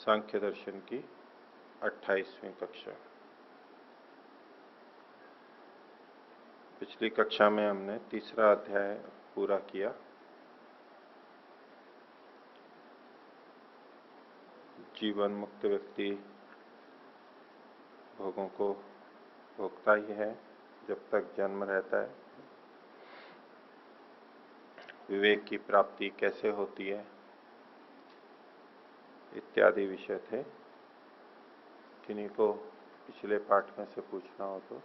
सांख्य दर्शन की 28वीं कक्षा। पिछली कक्षा में हमने तीसरा अध्याय पूरा किया। जीवन मुक्त व्यक्ति भोगों को भोगता ही है जब तक जन्म रहता है। विवेक की प्राप्ति कैसे होती है इत्यादि विषय थे। किन्हीं को पिछले पाठ में से पूछना हो तो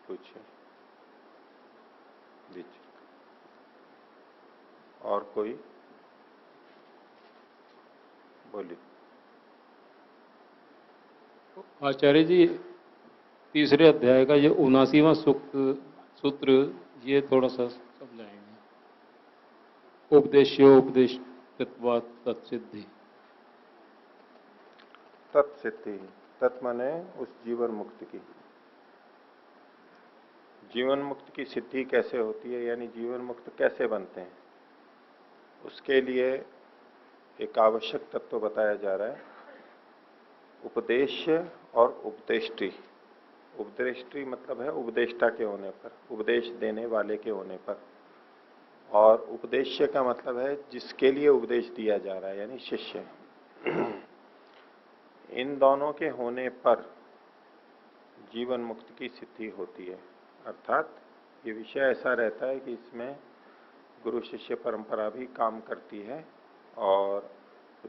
पूछिए। बीच और कोई बोलिए। आचार्य जी, तीसरे अध्याय का ये 79वां सूत्र ये थोड़ा सा समझाएंगे। उपदेश तत्सिद्धि। तत्सिद्धि, तत् माने उस जीवन मुक्त की। जीवन मुक्त की सिद्धि कैसे होती है, यानी जीवन मुक्त कैसे बनते हैं, उसके लिए एक आवश्यक तत्व बताया जा रहा है। उपदेश और उपदेष्टि। उपदेष्टि मतलब है उपदेष्टा के होने पर, उपदेश देने वाले के होने पर, और उपदेश्य का मतलब है जिसके लिए उपदेश दिया जा रहा है, यानी शिष्य। इन दोनों के होने पर जीवन मुक्त की सिद्धि होती है। अर्थात ये विषय ऐसा रहता है कि इसमें गुरु शिष्य परंपरा भी काम करती है, और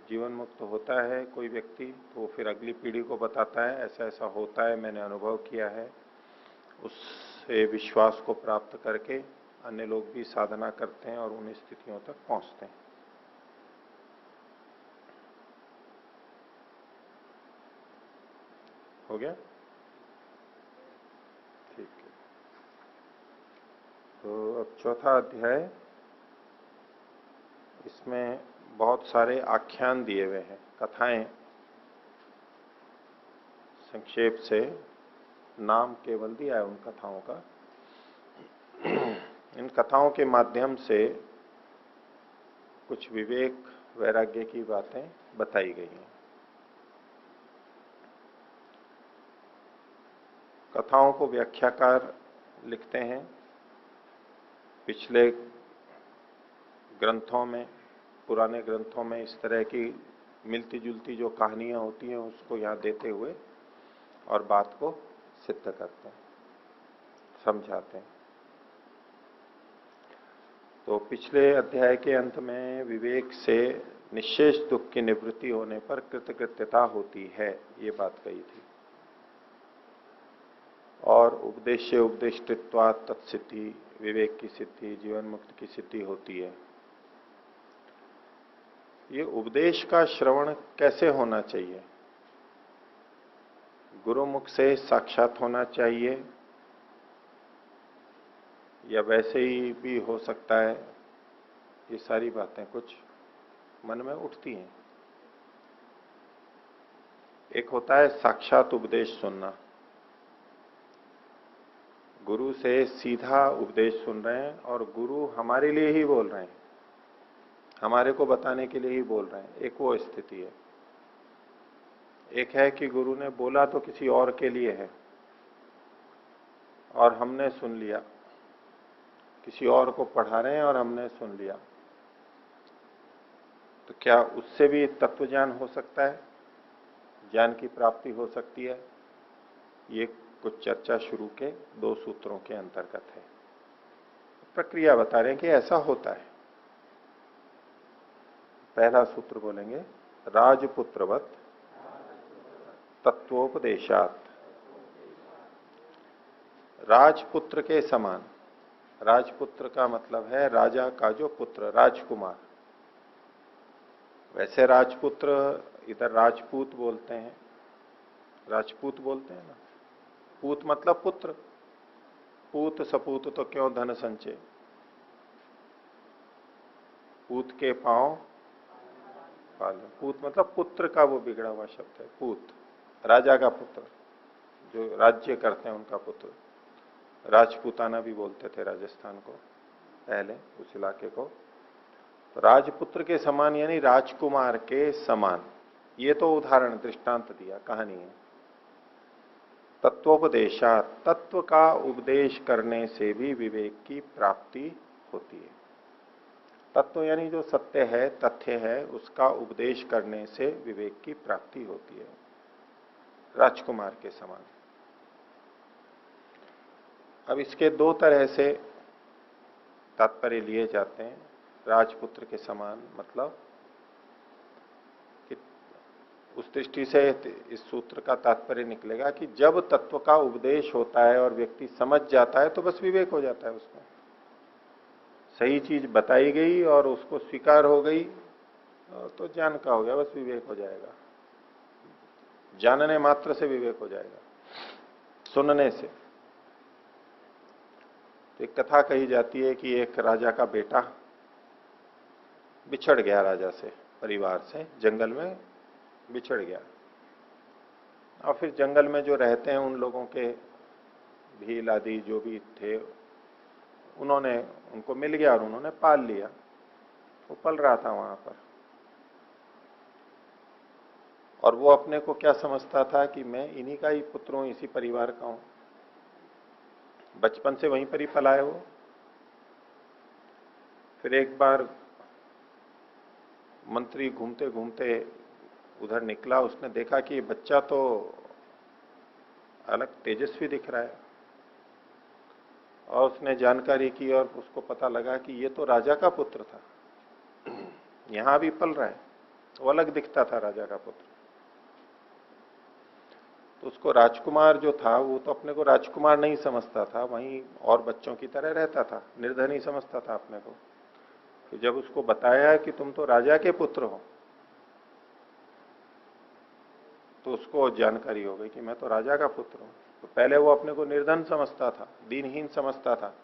जीवन मुक्त होता है कोई व्यक्ति तो वो फिर अगली पीढ़ी को बताता है ऐसा ऐसा होता है, मैंने अनुभव किया है। उससे विश्वास को प्राप्त करके अन्य लोग भी साधना करते हैं और उन स्थितियों तक पहुंचते हैं। हो गया? ठीक है। तो अब चौथा अध्याय, इसमें बहुत सारे आख्यान दिए हुए हैं, कथाएं। संक्षेप से नाम केवल दिया है उन कथाओं का। इन कथाओं के माध्यम से कुछ विवेक वैराग्य की बातें बताई गई हैं। कथाओं को व्याख्याकार लिखते हैं। पिछले ग्रंथों में, पुराने ग्रंथों में इस तरह की मिलती जुलती जो कहानियां होती हैं उसको यहां देते हुए और बात को सिद्ध करते हैं, समझाते हैं। तो पिछले अध्याय के अंत में विवेक से निश्शेष दुख की निवृत्ति होने पर कृतकृत्यता होती है, ये बात कही थी। और उपदेश्य उपदेष्टित्वा तत्सिद्धि, विवेक की सिद्धि, जीवन मुक्त की सिद्धि होती है। ये उपदेश का श्रवण कैसे होना चाहिए? गुरुमुख से साक्षात होना चाहिए या वैसे ही भी हो सकता है? ये सारी बातें कुछ मन में उठती हैं। एक होता है साक्षात उपदेश सुनना, गुरु से सीधा उपदेश सुन रहे हैं और गुरु हमारे लिए ही बोल रहे हैं, हमारे को बताने के लिए ही बोल रहे हैं, एक वो स्थिति है। एक है कि गुरु ने बोला तो किसी और के लिए है और हमने सुन लिया, किसी और को पढ़ा रहे हैं और हमने सुन लिया। तो क्या उससे भी तत्व ज्ञान हो सकता है, ज्ञान की प्राप्ति हो सकती है? ये कुछ चर्चा शुरू के 2 सूत्रों के अंतर्गत है। प्रक्रिया बता रहे हैं कि ऐसा होता है। पहला सूत्र बोलेंगे, राजपुत्रवत तत्वोपदेशात। राजपुत्र के समान। राजपुत्र का मतलब है राजा का जो पुत्र, राजकुमार। वैसे राजपुत्र इधर राजपूत बोलते हैं, राजपूत बोलते हैं ना। पूत मतलब पुत्र, पूत सपूत तो क्यों धन संचय। पूत के पांव पाले। पूत मतलब पुत्र का वो बिगड़ा हुआ शब्द है, पूत। राजा का पुत्र, जो राज्य करते हैं उनका पुत्र। राजपूताना भी बोलते थे राजस्थान को पहले, उस इलाके को। तो राजपुत्र के समान यानी राजकुमार के समान। ये तो उदाहरण दृष्टांत दिया, कहानी है। तत्वोपदेशात, तत्व का उपदेश करने से भी विवेक की प्राप्ति होती है। तत्व यानी जो सत्य है, तथ्य है, उसका उपदेश करने से विवेक की प्राप्ति होती है, राजकुमार के समान। अब इसके दो तरह से तात्पर्य लिए जाते हैं। राजपुत्र के समान मतलब कि उस दृष्टि से इस सूत्र का तात्पर्य निकलेगा कि जब तत्व का उपदेश होता है और व्यक्ति समझ जाता है तो बस विवेक हो जाता है उसमें। सही चीज बताई गई और उसको स्वीकार हो गई तो ज्ञान का हो गया, बस विवेक हो जाएगा। जानने मात्र से विवेक हो जाएगा, सुनने से। तो एक कथा कही जाती है कि एक राजा का बेटा बिछड़ गया राजा से, परिवार से, जंगल में बिछड़ गया। और फिर जंगल में जो रहते हैं उन लोगों के भील आदि जो भी थे, उन्होंने उनको मिल गया और उन्होंने पाल लिया। वो पल रहा था वहां पर, और वो अपने को क्या समझता था कि मैं इन्हीं का ही पुत्र हूं, इसी परिवार का हूं। बचपन से वहीं पर ही पला है वो। फिर एक बार मंत्री घूमते घूमते उधर निकला, उसने देखा कि बच्चा तो अलग तेजस्वी दिख रहा है, और उसने जानकारी की और उसको पता लगा कि ये तो राजा का पुत्र था, यहां भी पल रहा है। वो अलग दिखता था राजा का पुत्र। तो उसको राजकुमार जो था वो तो अपने को राजकुमार नहीं समझता था, वहीं और बच्चों की तरह रहता था, निर्धन ही समझता था अपने को। तो जब उसको बताया कि तुम तो राजा के पुत्र हो, तो उसको जानकारी हो गई कि मैं तो राजा का पुत्र हूं। तो पहले वो अपने को निर्धन समझता था, दीनहीन समझता था।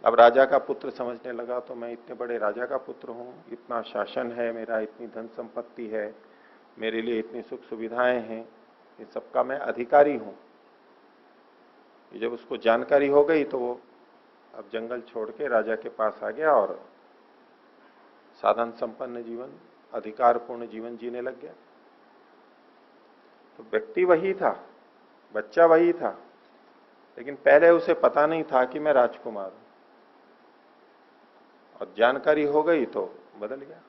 अब राजा का पुत्र समझने लगा तो मैं इतने बड़े राजा का पुत्र हूं, इतना शासन है मेरा, इतनी धन संपत्ति है, मेरे लिए इतनी सुख सुविधाएं हैं, इन सबका मैं अधिकारी हूं। ये जब उसको जानकारी हो गई तो वो अब जंगल छोड़ के राजा के पास आ गया और साधन संपन्न जीवन, अधिकारपूर्ण जीवन जीने लग गया। तो व्यक्ति वही था, बच्चा वही था, लेकिन पहले उसे पता नहीं था कि मैं राजकुमार हूं, और जानकारी हो गई तो बदल गया।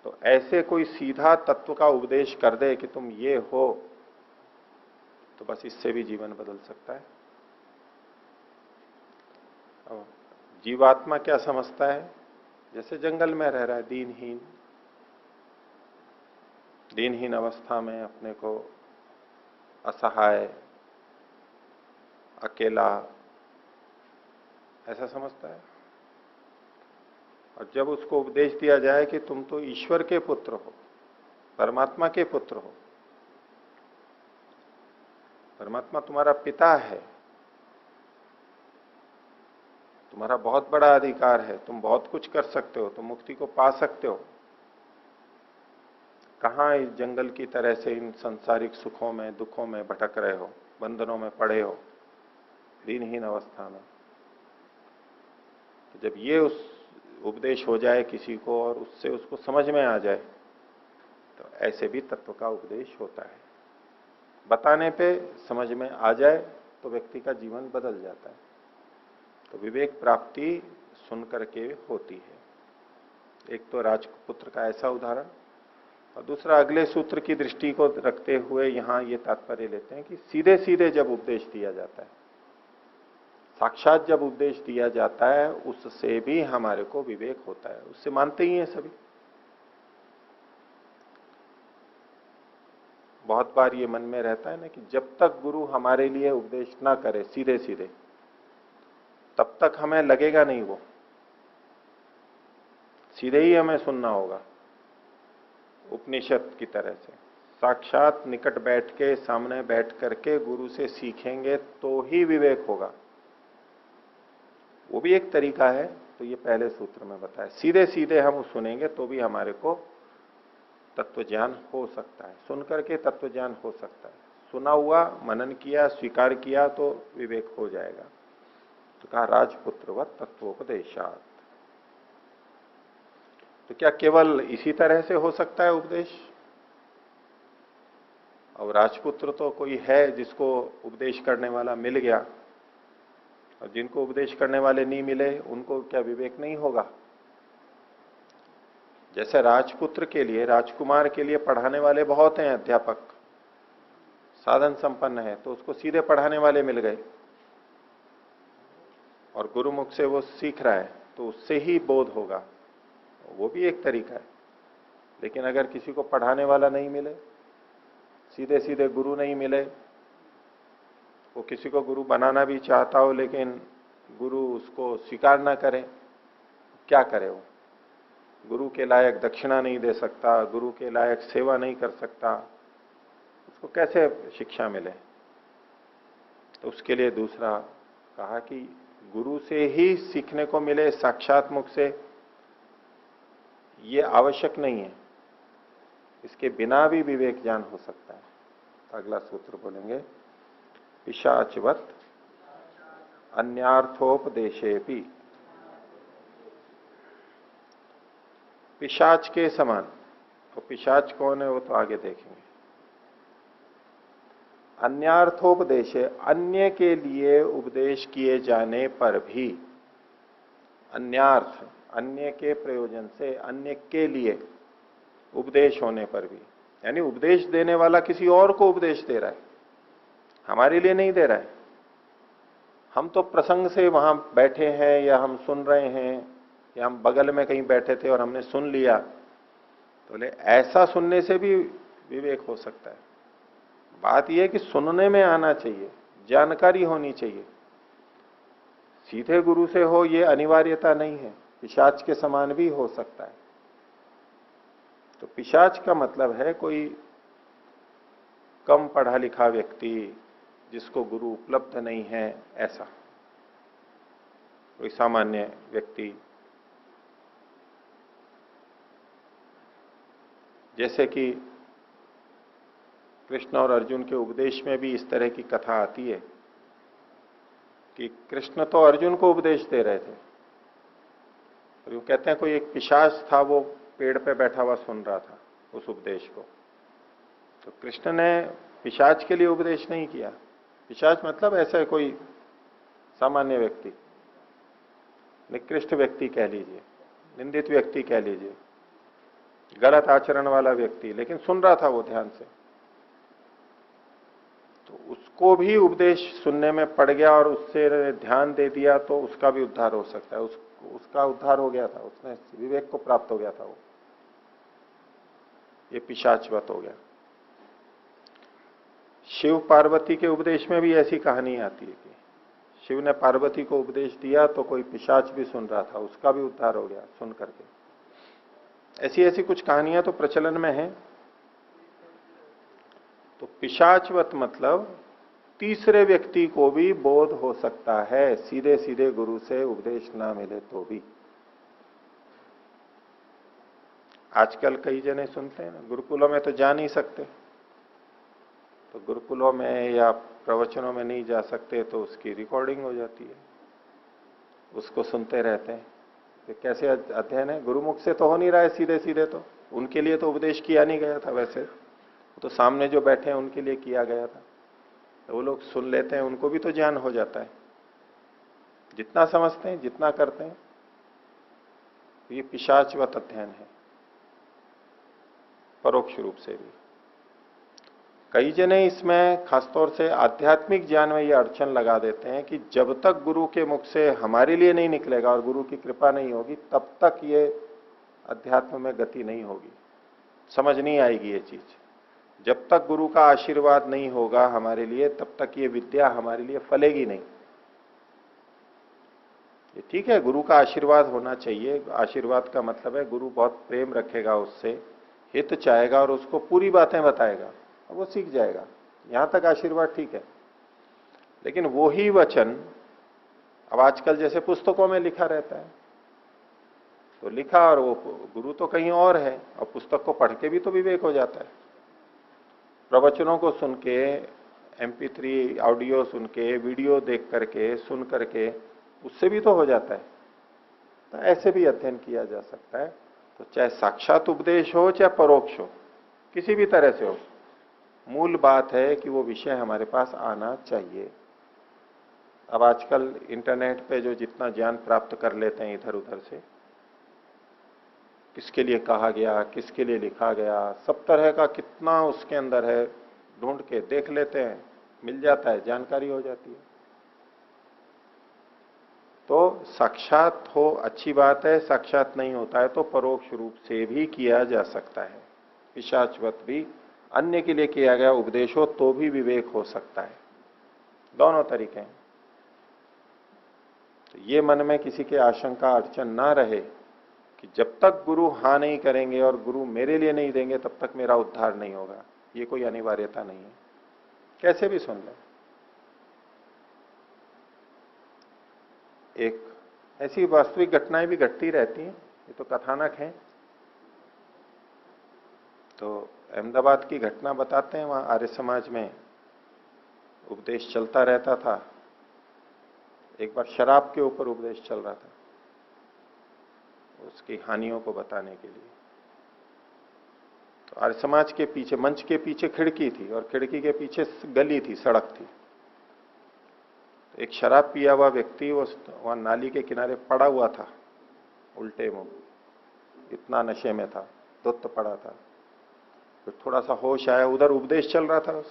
तो ऐसे कोई सीधा तत्व का उपदेश कर दे कि तुम ये हो, तो बस इससे भी जीवन बदल सकता है। अब जीवात्मा क्या समझता है? जैसे जंगल में रह रहा है, दीनहीन, दीनहीन अवस्था में अपने को असहाय, अकेला, ऐसा समझता है। और जब उसको उपदेश दिया जाए कि तुम तो ईश्वर के पुत्र हो, परमात्मा के पुत्र हो, परमात्मा तुम्हारा पिता है, तुम्हारा बहुत बड़ा अधिकार है, तुम बहुत कुछ कर सकते हो, तुम मुक्ति को पा सकते हो, कहां इस जंगल की तरह से इन सांसारिक सुखों में, दुखों में भटक रहे हो, बंधनों में पड़े हो, दीनहीन अवस्था में। तो जब ये उस उपदेश हो जाए किसी को और उससे उसको समझ में आ जाए, तो ऐसे भी तत्व का उपदेश होता है। बताने पे समझ में आ जाए तो व्यक्ति का जीवन बदल जाता है। तो विवेक प्राप्ति सुन करके होती है। एक तो राजपुत्र का ऐसा उदाहरण, और दूसरा अगले सूत्र की दृष्टि को रखते हुए यहां ये तात्पर्य लेते हैं कि सीधे सीधे जब उपदेश दिया जाता है, साक्षात जब उपदेश दिया जाता है, उससे भी हमारे को विवेक होता है, उससे मानते ही हैं सभी। बहुत बार ये मन में रहता है ना कि जब तक गुरु हमारे लिए उपदेश ना करे सीधे सीधे, तब तक हमें लगेगा नहीं वो, सीधे ही हमें सुनना होगा। उपनिषद की तरह से साक्षात निकट बैठ के, सामने बैठ करके गुरु से सीखेंगे तो ही विवेक होगा। वो भी एक तरीका है। तो ये पहले सूत्र में बताया, सीधे सीधे हम सुनेंगे तो भी हमारे को तत्व ज्ञान हो सकता है, सुन करके तत्व ज्ञान हो सकता है। सुना हुआ, मनन किया, स्वीकार किया तो विवेक हो जाएगा। तो कहा राजपुत्रवत तत्वोपदेशात। तो क्या केवल इसी तरह से हो सकता है उपदेश? अब राजपुत्र तो कोई है जिसको उपदेश करने वाला मिल गया, और जिनको उपदेश करने वाले नहीं मिले उनको क्या विवेक नहीं होगा? जैसे राजपुत्र के लिए, राजकुमार के लिए पढ़ाने वाले बहुत हैं, अध्यापक साधन संपन्न है, तो उसको सीधे पढ़ाने वाले मिल गए और गुरुमुख से वो सीख रहा है, तो उससे ही बोध होगा, वो भी एक तरीका है। लेकिन अगर किसी को पढ़ाने वाला नहीं मिले, सीधे सीधे गुरु नहीं मिले, वो किसी को गुरु बनाना भी चाहता हो लेकिन गुरु उसको स्वीकार ना करे, क्या करे? वो गुरु के लायक दक्षिणा नहीं दे सकता, गुरु के लायक सेवा नहीं कर सकता, उसको कैसे शिक्षा मिले? तो उसके लिए दूसरा कहा कि गुरु से ही सीखने को मिले साक्षात मुख से, ये आवश्यक नहीं है, इसके बिना भी विवेक ज्ञान हो सकता है। तो अगला सूत्र बोलेंगे, पिशाचवत अन्यार्थोपदेशेपि। पिशाच के समान। तो पिशाच कौन है वो तो आगे देखेंगे। अन्यार्थोपदेश, अन्य के लिए उपदेश किए जाने पर भी, अन्यार्थ अन्य के प्रयोजन से, अन्य के लिए उपदेश होने पर भी, यानी उपदेश देने वाला किसी और को उपदेश दे रहा है, हमारे लिए नहीं दे रहा है। हम तो प्रसंग से वहां बैठे हैं या हम सुन रहे हैं या हम बगल में कहीं बैठे थे और हमने सुन लिया, तो ले ऐसा सुनने से भी विवेक हो सकता है। बात यह है कि सुनने में आना चाहिए, जानकारी होनी चाहिए। सीधे गुरु से हो यह अनिवार्यता नहीं है, पिशाच के समान भी हो सकता है। तो पिशाच का मतलब है कोई कम पढ़ा लिखा व्यक्ति जिसको गुरु उपलब्ध नहीं है, ऐसा कोई सामान्य व्यक्ति। जैसे कि कृष्ण और अर्जुन के उपदेश में भी इस तरह की कथा आती है कि कृष्ण तो अर्जुन को उपदेश दे रहे थे, और वो कहते हैं कोई एक पिशाच था, वो पेड़ पे बैठा हुआ सुन रहा था उस उपदेश को। तो कृष्ण ने पिशाच के लिए उपदेश नहीं किया। पिशाच मतलब ऐसा कोई सामान्य व्यक्ति, निकृष्ट व्यक्ति कह लीजिए, निंदित व्यक्ति कह लीजिए, गलत आचरण वाला व्यक्ति, लेकिन सुन रहा था वो ध्यान से। तो उसको भी उपदेश सुनने में पड़ गया और उससे ध्यान दे दिया, तो उसका भी उद्धार हो सकता है। उसका उद्धार हो गया था, उसने विवेक को प्राप्त हो गया था वो। ये पिशाचवत हो गया। शिव पार्वती के उपदेश में भी ऐसी कहानी आती है कि शिव ने पार्वती को उपदेश दिया तो कोई पिशाच भी सुन रहा था, उसका भी उद्धार हो गया सुन करके। ऐसी ऐसी कुछ कहानियां तो प्रचलन में हैं। तो पिशाचवत मतलब तीसरे व्यक्ति को भी बोध हो सकता है, सीधे सीधे गुरु से उपदेश ना मिले तो भी। आजकल कई जने सुनते हैं ना, गुरुकुलों में तो जा नहीं सकते, तो गुरुकुलों में या प्रवचनों में नहीं जा सकते तो उसकी रिकॉर्डिंग हो जाती है, उसको सुनते रहते हैं। तो कैसे अध्ययन है? गुरुमुख से तो हो नहीं रहा है सीधे सीधे, तो उनके लिए तो उपदेश किया नहीं गया था, वैसे तो सामने जो बैठे हैं उनके लिए किया गया था। तो वो लोग सुन लेते हैं, उनको भी तो ज्ञान हो जाता है, जितना समझते हैं जितना करते हैं। ये पिशाचवत अध्ययन है, परोक्ष रूप से भी। कई जने इसमें खासतौर से आध्यात्मिक ज्ञान में ये अड़चन लगा देते हैं कि जब तक गुरु के मुख से हमारे लिए नहीं निकलेगा और गुरु की कृपा नहीं होगी, तब तक ये अध्यात्म में गति नहीं होगी, समझ नहीं आएगी ये चीज। जब तक गुरु का आशीर्वाद नहीं होगा हमारे लिए, तब तक ये विद्या हमारे लिए फलेगी नहीं। ये ठीक है, गुरु का आशीर्वाद होना चाहिए। आशीर्वाद का मतलब है गुरु बहुत प्रेम रखेगा उससे, हित चाहेगा और उसको पूरी बातें बताएगा, और वो सीख जाएगा। यहां तक आशीर्वाद ठीक है। लेकिन वो ही वचन अब आजकल जैसे पुस्तकों में लिखा रहता है, तो लिखा और वो गुरु तो कहीं और है, और पुस्तक को पढ़ के भी तो विवेक हो जाता है। प्रवचनों को सुन के, MP3 ऑडियो सुन के, वीडियो देख करके, सुन करके, उससे भी तो हो जाता है। तो ऐसे भी अध्ययन किया जा सकता है। तो चाहे साक्षात उपदेश हो चाहे परोक्ष हो, किसी भी तरह से हो, मूल बात है कि वो विषय हमारे पास आना चाहिए। अब आजकल इंटरनेट पे जो जितना ज्ञान प्राप्त कर लेते हैं इधर उधर से, किसके लिए कहा गया, किसके लिए लिखा गया, सब तरह का कितना उसके अंदर है, ढूंढ के देख लेते हैं, मिल जाता है, जानकारी हो जाती है। तो साक्षात हो अच्छी बात है, साक्षात नहीं होता है तो परोक्ष रूप से भी किया जा सकता है। पिशाचवत भी अन्य के लिए किया गया उपदेश हो तो भी विवेक हो सकता है। दोनों तरीके हैं। तो ये मन में किसी के आशंका अड़चन ना रहे कि जब तक गुरु हाँ नहीं करेंगे और गुरु मेरे लिए नहीं देंगे तब तक मेरा उद्धार नहीं होगा, ये कोई अनिवार्यता नहीं है, कैसे भी सुन लें। एक ऐसी वास्तविक घटनाएं भी घटती रहती हैं, ये तो कथानक हैं। तो अहमदाबाद की घटना बताते हैं, वहां आर्य समाज में उपदेश चलता रहता था। एक बार शराब के ऊपर उपदेश चल रहा था, उसकी हानियों को बताने के लिए। तो आर्य समाज के पीछे, मंच के पीछे खिड़की थी और खिड़की के पीछे गली थी, सड़क थी। तो एक शराब पिया हुआ व्यक्ति वहां नाली के किनारे पड़ा हुआ था, उल्टे मुंह, इतना नशे में था, धुत पड़ा था। तो थोड़ा सा होश आया, उधर उपदेश चल रहा था।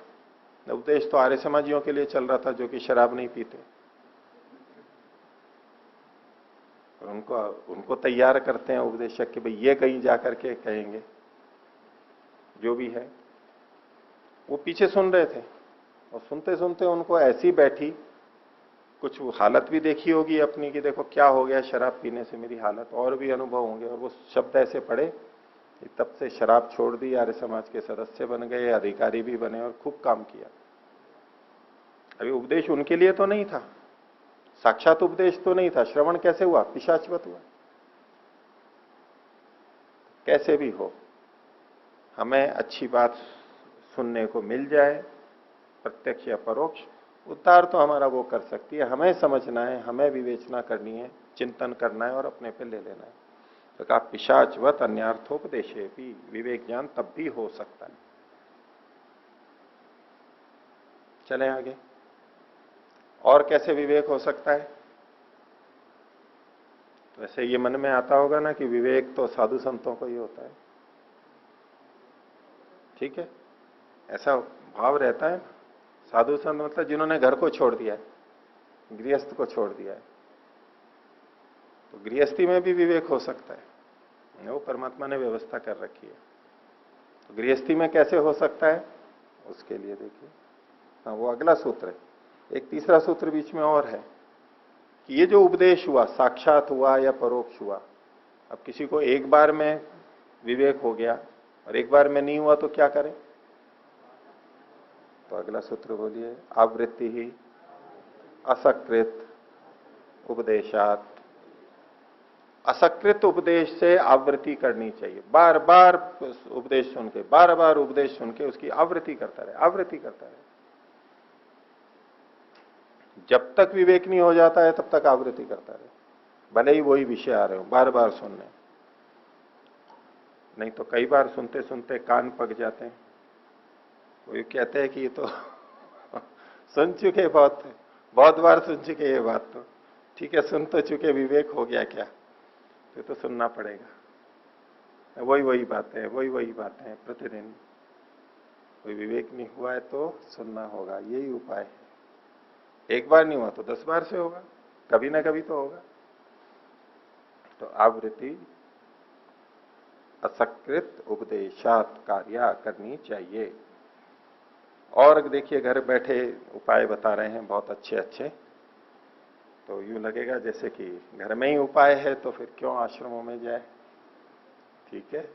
उपदेश तो आर्य समाजियों के लिए चल रहा था जो कि शराब नहीं पीते। और उनको तैयार करते हैं उपदेशक कि भाई ये कहीं जाकर के कहेंगे, जो भी है। वो पीछे सुन रहे थे और सुनते सुनते उनको ऐसी बैठी, कुछ हालत भी देखी होगी अपनी कि देखो क्या हो गया शराब पीने से मेरी हालत, और भी अनुभव होंगे। और वो शब्द ऐसे पड़े कि तब से शराब छोड़ दी, आर्य समाज के सदस्य बन गए, अधिकारी भी बने और खूब काम किया। अभी उपदेश उनके लिए तो नहीं था, साक्षात उपदेश तो नहीं था। श्रवण कैसे हुआ? पिशाचवत हुआ। कैसे भी हो, हमें अच्छी बात सुनने को मिल जाए, प्रत्यक्ष या परोक्ष, उद्धार तो हमारा वो कर सकती है। हमें समझना है, हमें विवेचना करनी है, चिंतन करना है और अपने पे ले लेना है। तो कहा पिशाचवत अन्यार्थोपदेशे भी, विवेक ज्ञान तब भी हो सकता है। चलें आगे। और कैसे विवेक हो सकता है? वैसे ये मन में आता होगा ना कि विवेक तो साधु संतों को ही होता है, ठीक है, ऐसा भाव रहता है। साधु संत मतलब जिन्होंने घर को छोड़ दिया है, गृहस्थ को छोड़ दिया है। तो गृहस्थी में भी विवेक हो सकता है, वो परमात्मा ने व्यवस्था कर रखी है। तो गृहस्थी में कैसे हो सकता है, उसके लिए देखिए, हाँ वो अगला सूत्र है। एक तीसरा सूत्र बीच में और है कि ये जो उपदेश हुआ, साक्षात हुआ या परोक्ष हुआ, अब किसी को एक बार में विवेक हो गया और एक बार में नहीं हुआ तो क्या करें? तो अगला सूत्र बोलिए, आवृत्ति ही असकृत उपदेशात। असकृत उपदेश से आवृत्ति करनी चाहिए। बार बार उपदेश सुन के, बार बार उपदेश सुन के उसकी आवृत्ति करता रहे, आवृत्ति करता रहे। जब तक विवेक नहीं हो जाता है तब तक आवृत्ति करता रहे, भले ही वही विषय आ रहे हो, बार बार सुनने। नहीं तो कई बार सुनते सुनते कान पक जाते हैं। वो ये कहते हैं कि ये तो सुन चुके, बहुत बार सुन चुके ये बात। तो ठीक है, सुन तो चुके, विवेक हो गया क्या? तो सुनना पड़ेगा, वही बातें, वही बातें प्रतिदिन। कोई विवेक नहीं हुआ है तो सुनना होगा, यही उपाय है। एक बार नहीं हुआ तो 10 बार से होगा, कभी ना कभी तो होगा। तो आवृत्ति असकृत उपदेशात कार्य करनी चाहिए। और देखिए घर बैठे उपाय बता रहे हैं बहुत अच्छे अच्छे। तो यूं लगेगा जैसे कि घर में ही उपाय है तो फिर क्यों आश्रमों में जाए। ठीक है,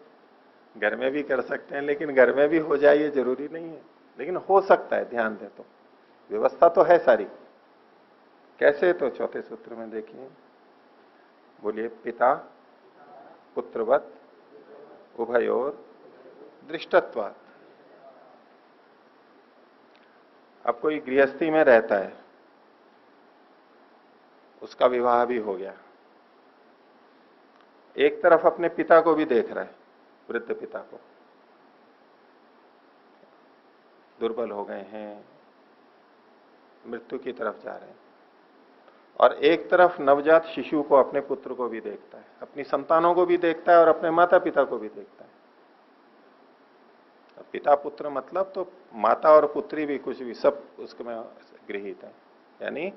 घर में भी कर सकते हैं, लेकिन घर में भी हो जाए ये जरूरी नहीं है, लेकिन हो सकता है, ध्यान दे तो व्यवस्था तो है सारी। कैसे? तो चौथे सूत्र में देखिए, बोलिए, पिता पुत्रवत उभयोर दृष्टत्वात्। अब कोई गृहस्थी में रहता है, उसका विवाह भी हो गया, एक तरफ अपने पिता को भी देख रहा है, वृद्ध पिता को, दुर्बल हो गए हैं, मृत्यु की तरफ जा रहे हैं, और एक तरफ नवजात शिशु को, अपने पुत्र को भी देखता है, अपनी संतानों को भी देखता है और अपने माता पिता को भी देखता है। पिता पुत्र मतलब तो माता और पुत्री भी, कुछ भी, सब उसमें गृहीत है। यानी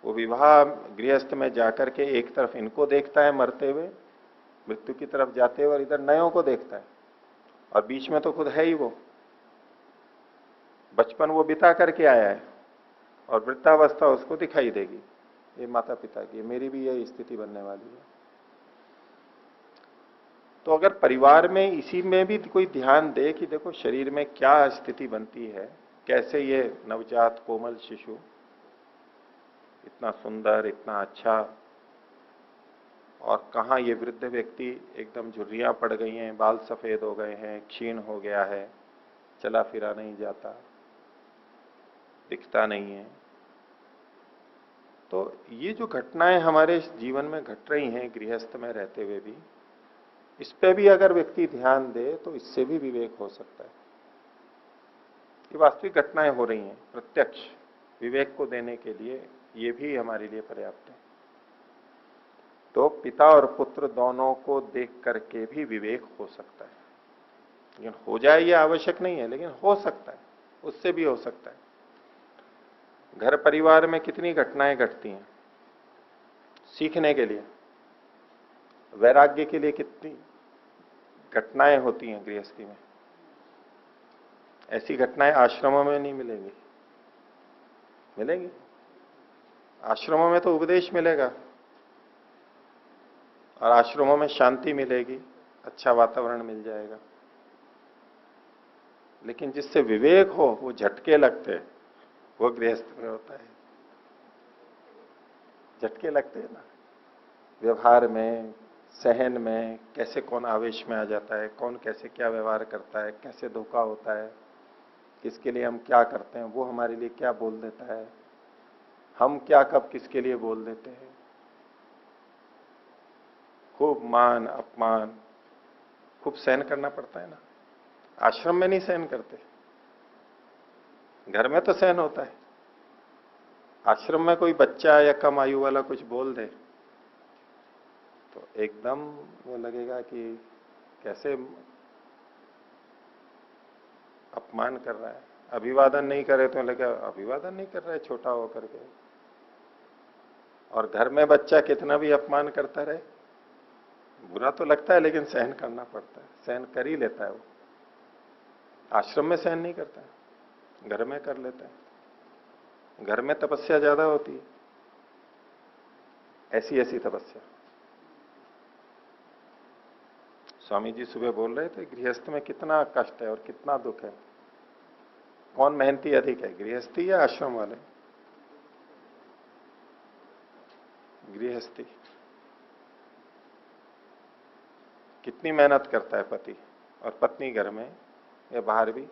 वो विवाह गृहस्थ में जाकर के एक तरफ इनको देखता है मरते हुए, मृत्यु की तरफ जाते हुए, और इधर नयों को देखता है, और बीच में तो खुद है ही वो। बचपन वो बिता करके आया है और वृद्धावस्था उसको दिखाई देगी। ये माता पिता की, मेरी भी यही स्थिति बनने वाली है। तो अगर परिवार में इसी में भी कोई ध्यान दे कि देखो शरीर में क्या स्थिति बनती है, कैसे ये नवजात कोमल शिशु इतना सुंदर, इतना अच्छा, और कहाँ ये वृद्ध व्यक्ति एकदम झुर्रियां पड़ गई हैं, बाल सफेद हो गए हैं, क्षीण हो गया है, चला फिरा नहीं जाता, दिखता नहीं है। तो ये जो घटनाएं हमारे जीवन में घट रही हैं गृहस्थ में रहते हुए भी, इस पे भी अगर व्यक्ति ध्यान दे तो इससे भी विवेक हो सकता है। ये वास्तविक घटनाएं हो रही हैं, प्रत्यक्ष विवेक को देने के लिए ये भी हमारे लिए पर्याप्त है। तो पिता और पुत्र दोनों को देख करके भी विवेक हो सकता है, लेकिन हो जाए ये आवश्यक नहीं है, लेकिन हो सकता है, उससे भी हो सकता है। घर परिवार में कितनी घटनाएं घटती हैं सीखने के लिए, वैराग्य के लिए कितनी घटनाएं होती हैं गृहस्थी में। ऐसी घटनाएं आश्रमों में नहीं मिलेंगी, मिलेंगी? आश्रमों में तो उपदेश मिलेगा और आश्रमों में शांति मिलेगी, अच्छा वातावरण मिल जाएगा, लेकिन जिससे विवेक हो वो झटके लगते हैं, वो गृहस्थ में होता है। झटके लगते हैं ना व्यवहार में, सहन में, कैसे कौन आवेश में आ जाता है, कौन कैसे क्या व्यवहार करता है, कैसे धोखा होता है, किसके लिए हम क्या करते हैं, वो हमारे लिए क्या बोल देता है, हम क्या कब किसके लिए बोल देते हैं। खूब मान अपमान खूब सहन करना पड़ता है ना। आश्रम में नहीं सहन करते, घर में तो सहन होता है। आश्रम में कोई बच्चा या कम आयु वाला कुछ बोल दे तो एकदम वो लगेगा कि कैसे अपमान कर रहा है। अभिवादन नहीं करे तो लगेगा अभिवादन नहीं कर रहा है छोटा होकर के। और घर में बच्चा कितना भी अपमान करता रहे, बुरा तो लगता है लेकिन सहन करना पड़ता है, सहन कर ही लेता है वो। आश्रम में सहन नहीं करता है, घर में कर लेता है। घर में तपस्या ज्यादा होती है, ऐसी ऐसी तपस्या। स्वामी जी सुबह बोल रहे थे गृहस्थ में कितना कष्ट है और कितना दुख है। कौन मेहनती अधिक है, गृहस्थी या आश्रम वाले? गृहस्थी। कितनी मेहनत करता है पति और पत्नी घर में या बाहर भी,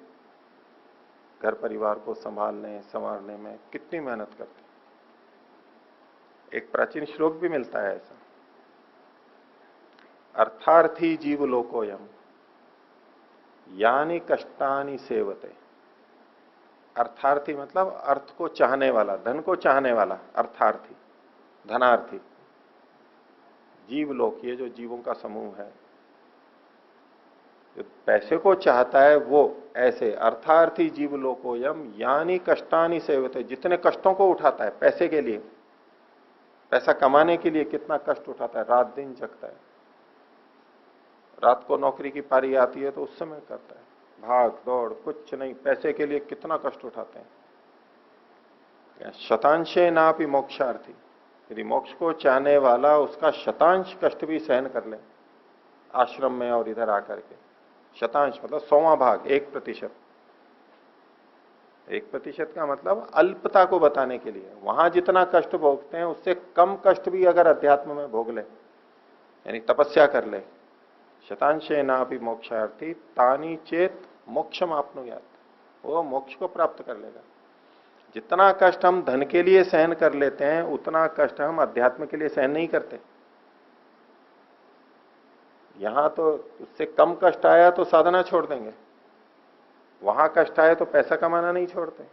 घर परिवार को संभालने संवारने में कितनी मेहनत करते। एक प्राचीन श्लोक भी मिलता है ऐसा, अर्थार्थी जीव लोकोयम यानी कष्टानि सेवते। अर्थार्थी मतलब अर्थ को चाहने वाला, धन को चाहने वाला अर्थार्थी, धनार्थी। जीव लोक, ये जो जीवों का समूह है जो पैसे को चाहता है, वो ऐसे अर्थार्थी जीव लोकोयम यानी कष्टानि सेवते, जितने कष्टों को उठाता है पैसे के लिए, पैसा कमाने के लिए कितना कष्ट उठाता है, रात दिन जगता है। रात को नौकरी की पारी आती है तो उस समय करता है, भाग दौड़ कुछ नहीं, पैसे के लिए कितना कष्ट उठाते हैं। शतांशे नापि मोक्षार्थी, यदि मोक्ष को चाहने वाला उसका शतांश कष्ट भी सहन कर ले आश्रम में और इधर आकर के। शतांश मतलब 100वां भाग, 1%। 1% का मतलब अल्पता को बताने के लिए, वहां जितना कष्ट भोगते हैं उससे कम कष्ट भी अगर अध्यात्म में भोग ले, यानी तपस्या कर ले। शतांशे नापि मोक्षार्थी तानी चेत मोक्षम आपनुयात, वो मोक्ष को प्राप्त कर लेगा। जितना कष्ट हम धन के लिए सहन कर लेते हैं उतना कष्ट हम अध्यात्म के लिए सहन नहीं करते। यहां तो उससे कम कष्ट आया तो साधना छोड़ देंगे, वहां कष्ट आया तो पैसा कमाना नहीं छोड़ते,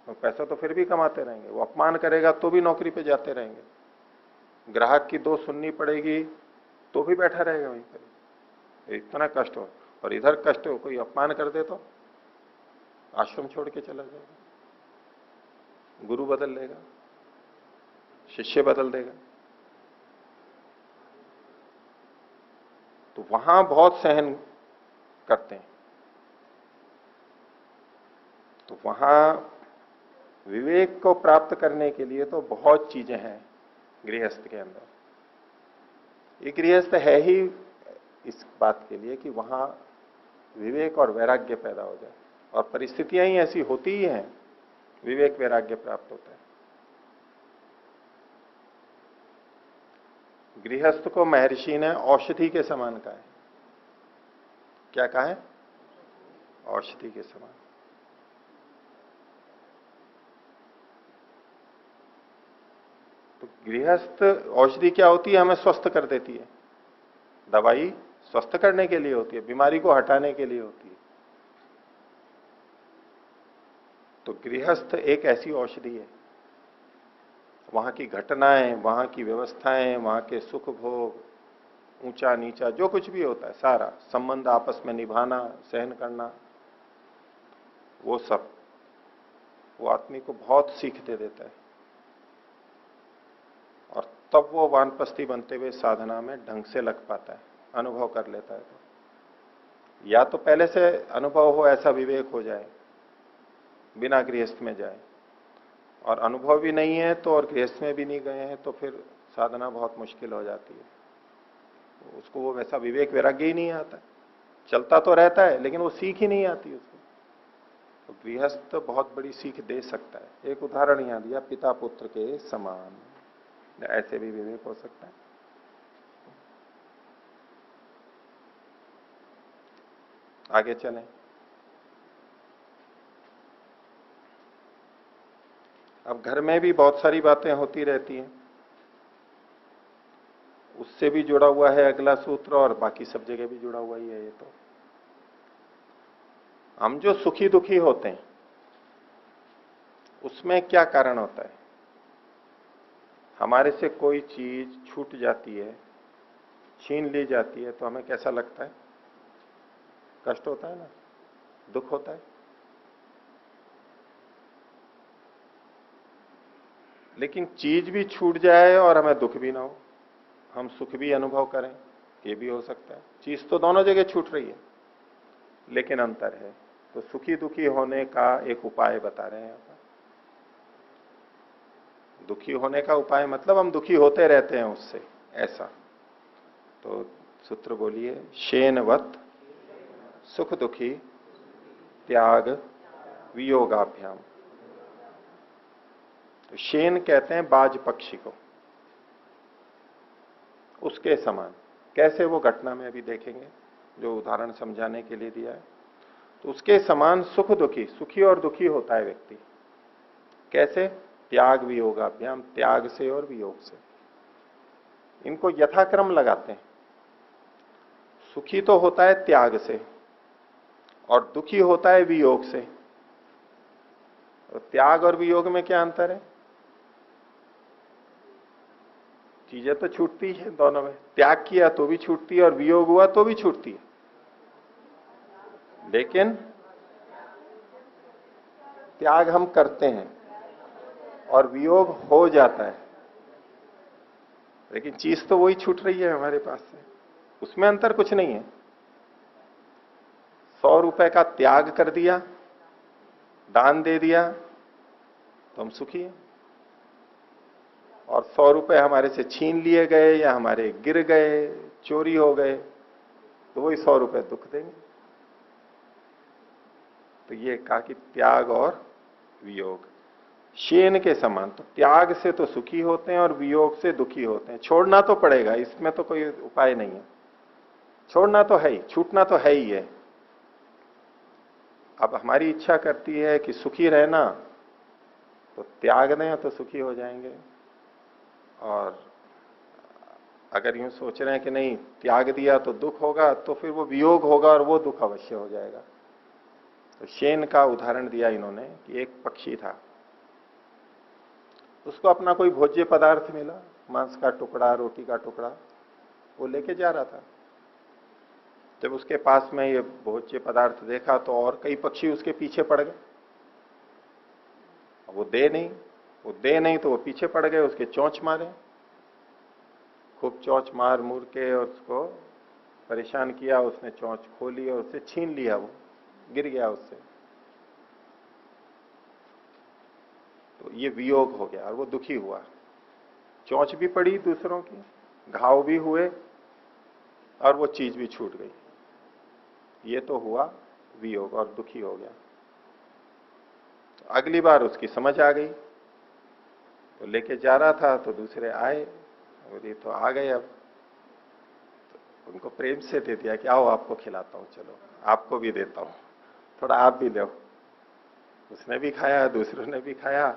तो पैसा तो फिर भी कमाते रहेंगे। वो अपमान करेगा तो भी नौकरी पे जाते रहेंगे, ग्राहक की दो सुननी पड़ेगी तो भी बैठा रहेगा वहीं पर, इतना कष्ट हो। और इधर कष्ट हो, कोई अपमान कर दे तो आश्रम छोड़ के चला जाएगा, गुरु बदल लेगा, शिष्य बदल देगा। तो वहां बहुत सहन करते हैं। तो वहां विवेक को प्राप्त करने के लिए तो बहुत चीजें हैं गृहस्थ के अंदर। ये गृहस्थ है ही इस बात के लिए कि वहां विवेक और वैराग्य पैदा हो जाए, और परिस्थितियां ही ऐसी होती ही हैं, विवेक वैराग्य प्राप्त होता है। गृहस्थ को महर्षि ने औषधि के समान कहा है। क्या कहा है? औषधि के समान। तो गृहस्थ औषधि क्या होती है? हमें स्वस्थ कर देती है। दवाई स्वस्थ करने के लिए होती है, बीमारी को हटाने के लिए होती है। तो गृहस्थ एक ऐसी औषधि है। वहां की घटनाएं, वहां की व्यवस्थाएं, वहां के सुख भोग, ऊंचा नीचा जो कुछ भी होता है, सारा संबंध आपस में निभाना, सहन करना, वो सब वो आदमी को बहुत सीख दे देता है। और तब वो वानप्रस्थी बनते हुए साधना में ढंग से लग पाता है, अनुभव कर लेता है। तो या तो पहले से अनुभव हो, ऐसा विवेक हो जाए, बिना गृहस्थ में जाए, और अनुभव भी नहीं है तो, और गृहस्थ में भी नहीं गए हैं तो फिर साधना बहुत मुश्किल हो जाती है। उसको वो वैसा विवेक वैराग्य ही नहीं आता, चलता तो रहता है लेकिन वो सीख ही नहीं आती उसको। तो गृहस्थ बहुत बड़ी सीख दे सकता है। एक उदाहरण यहां दिया, पिता पुत्र के समान, ऐसे भी विवेक हो सकता है। आगे चलें। अब घर में भी बहुत सारी बातें होती रहती हैं, उससे भी जुड़ा हुआ है अगला सूत्र, और बाकी सब जगह भी जुड़ा हुआ ही है ये। तो हम जो सुखी दुखी होते हैं उसमें क्या कारण होता है? हमारे से कोई चीज छूट जाती है, छीन ली जाती है, तो हमें कैसा लगता है? कष्ट होता है ना, दुख होता है। लेकिन चीज भी छूट जाए और हमें दुख भी ना हो, हम सुख भी अनुभव करें, ये भी हो सकता है। चीज तो दोनों जगह छूट रही है, लेकिन अंतर है। तो सुखी दुखी होने का एक उपाय बता रहे हैं यहाँ पर। दुखी होने का उपाय मतलब हम दुखी होते रहते हैं उससे, ऐसा। तो सूत्र बोलिए, शेनवत सुख दुखी त्याग वियोगाभ्याम। तो शेन कहते हैं बाज पक्षी को, उसके समान। कैसे, वो घटना में अभी देखेंगे, जो उदाहरण समझाने के लिए दिया है। तो उसके समान सुख दुखी, सुखी और दुखी होता है व्यक्ति। कैसे? त्याग वियोगाभ्याम, त्याग से और वियोग से। इनको यथाक्रम लगाते हैं। सुखी तो होता है त्याग से, और दुखी होता है वियोग से। तो त्याग और वियोग में क्या अंतर है? चीजें तो छूटती है दोनों में, त्याग किया तो भी छूटती है और वियोग हुआ तो भी छूटती है। लेकिन त्याग हम करते हैं और वियोग हो जाता है, लेकिन चीज तो वही छूट रही है हमारे पास से, उसमें अंतर कुछ नहीं है। 100 रुपए का त्याग कर दिया, दान दे दिया, तो हम सुखी हैं। और 100 रुपए हमारे से छीन लिए गए या हमारे गिर गए, चोरी हो गए, तो वही 100 रुपए दुख देंगे। तो ये कहा कि त्याग और वियोग शेन के समान। तो त्याग से तो सुखी होते हैं और वियोग से दुखी होते हैं। छोड़ना तो पड़ेगा, इसमें तो कोई उपाय नहीं है, छोड़ना तो है ही, छूटना तो है ही है। अब हमारी इच्छा करती है कि सुखी रहना, तो त्याग दें तो सुखी हो जाएंगे, और अगर यूं सोच रहे हैं कि नहीं त्याग दिया तो दुख होगा, तो फिर वो वियोग होगा और वो दुख अवश्य हो जाएगा। तो शेन का उदाहरण दिया इन्होंने कि एक पक्षी था, उसको अपना कोई भोज्य पदार्थ मिला, मांस का टुकड़ा, रोटी का टुकड़ा, वो लेके जा रहा था। जब उसके पास में ये भोज्य पदार्थ देखा तो और कई पक्षी उसके पीछे पड़ गए। वो दे नहीं तो वो पीछे पड़ गए, उसके चोंच मारे, खूब चोंच मार मुर के और उसको परेशान किया। उसने चोंच खोली और उससे छीन लिया, वो गिर गया उससे। तो ये वियोग हो गया और वो दुखी हुआ। चोंच भी पड़ी दूसरों की, घाव भी हुए और वो चीज भी छूट गई। ये तो हुआ वियोग और दुखी हो गया। तो अगली बार उसकी समझ आ गई, तो लेके जा रहा था तो दूसरे आए और ये तो आ गए। अब तो उनको प्रेम से दे दिया कि आओ आपको खिलाता हूं, चलो आपको भी देता हूं, थोड़ा आप भी लो। उसने भी खाया, दूसरों ने भी खाया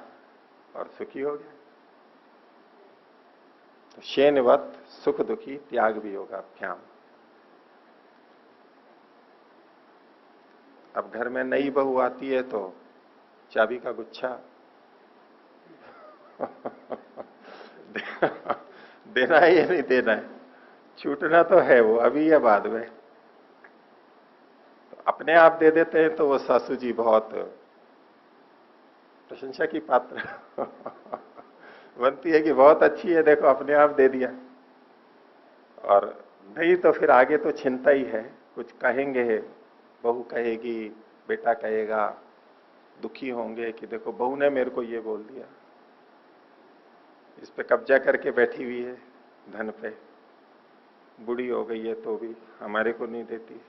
और सुखी हो गया। तो शेनवत सुख दुखी त्याग भी होगा भ्याम। अब घर में नई बहू आती है तो चाबी का गुच्छा देना है या नहीं देना है, छूटना तो है वो अभी या बाद में। तो अपने आप दे देते हैं तो वो सासू जी बहुत प्रशंसा की पात्र बनती है कि बहुत अच्छी है, देखो अपने आप दे दिया। और नहीं तो फिर आगे तो चिंता ही है, कुछ कहेंगे, बहू कहेगी, बेटा कहेगा, दुखी होंगे कि देखो बहू ने मेरे को ये बोल दिया, इस पे कब्जा करके बैठी हुई है धन पे, बुढ़ी हो गई है तो भी हमारे को नहीं देती।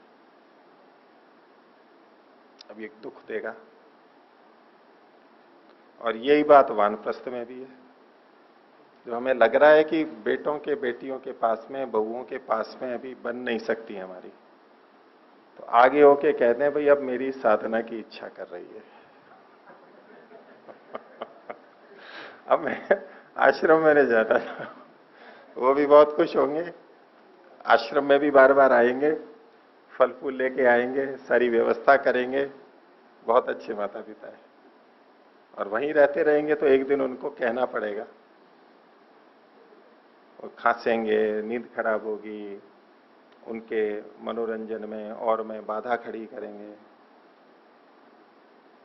अब ये दुख देगा। और यही बात वानप्रस्थ में भी है। जो हमें लग रहा है कि बेटों के बेटियों के पास में, बहुओं के पास में अभी बन नहीं सकती हमारी, तो आगे होके कहते हैं भाई अब मेरी साधना की इच्छा कर रही है अब मैं आश्रम में नहीं जाना था। वो भी बहुत खुश होंगे, आश्रम में भी बार बार आएंगे, फल फूल लेके आएंगे, सारी व्यवस्था करेंगे, बहुत अच्छे माता पिता है। और वहीं रहते रहेंगे तो एक दिन उनको कहना पड़ेगा, वो खांसेंगे, नींद खराब होगी, उनके मनोरंजन में और में बाधा खड़ी करेंगे,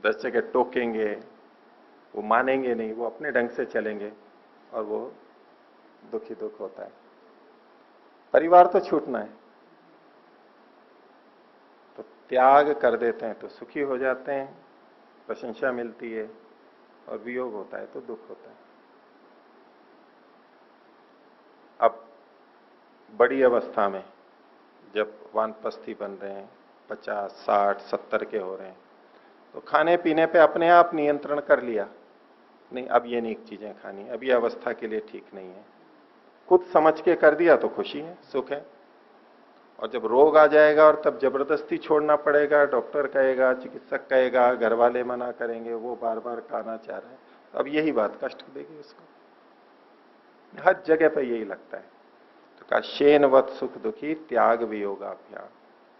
10 जगह टोकेंगे, वो मानेंगे नहीं, वो अपने ढंग से चलेंगे और वो दुखी दुख होता है। परिवार तो छूटना है, तो त्याग कर देते हैं तो सुखी हो जाते हैं, प्रशंसा मिलती है, और वियोग होता है तो दुख होता है। अब बड़ी अवस्था में जब वानप्रस्थी बन रहे हैं, 50, 60, 70 के हो रहे हैं, तो खाने पीने पे अपने आप नियंत्रण कर लिया, नहीं अब ये नहीं चीजें खानी, अब ये अवस्था के लिए ठीक नहीं है, खुद समझ के कर दिया तो खुशी है, सुख है। और जब रोग आ जाएगा और तब जबरदस्ती छोड़ना पड़ेगा, डॉक्टर कहेगा, चिकित्सक कहेगा, घर वाले मना करेंगे, वो बार बार खाना चाह रहा है, तो अब यही बात कष्ट देगी उसको। हर जगह पर यही लगता है। तो कहा शेनवत सुख दुखी त्याग वियोगाभ्याम।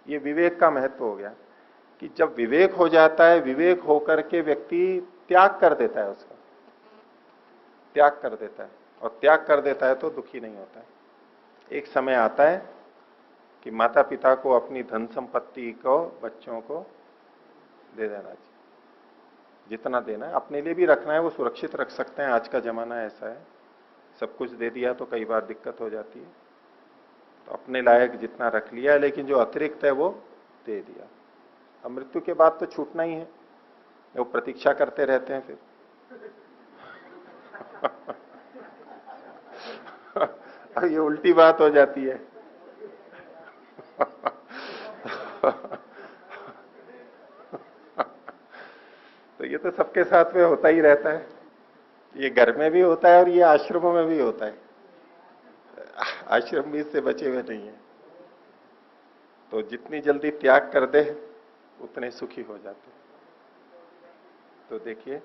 ये विवेक का महत्व हो गया कि जब विवेक हो जाता है, विवेक होकर के व्यक्ति त्याग कर देता है, उसका त्याग कर देता है, और त्याग कर देता है तो दुखी नहीं होता है। एक समय आता है कि माता पिता को अपनी धन संपत्ति को, बच्चों को दे देना चाहिए, जितना देना है, अपने लिए भी रखना है, वो सुरक्षित रख सकते हैं। आज का जमाना ऐसा है, सब कुछ दे दिया तो कई बार दिक्कत हो जाती है, तो अपने लायक जितना रख लिया, लेकिन जो अतिरिक्त है वो दे दिया। अब मृत्यु के बाद तो छूटना ही है, वो प्रतीक्षा करते रहते हैं फिर अब ये उल्टी बात हो जाती है तो ये तो सबके साथ में होता ही रहता है, ये घर में भी होता है और ये आश्रमों में भी होता है। आश्रम भी इससे बचे हुए नहीं है। तो जितनी जल्दी त्याग कर दे उतने सुखी हो जाते। तो देखिए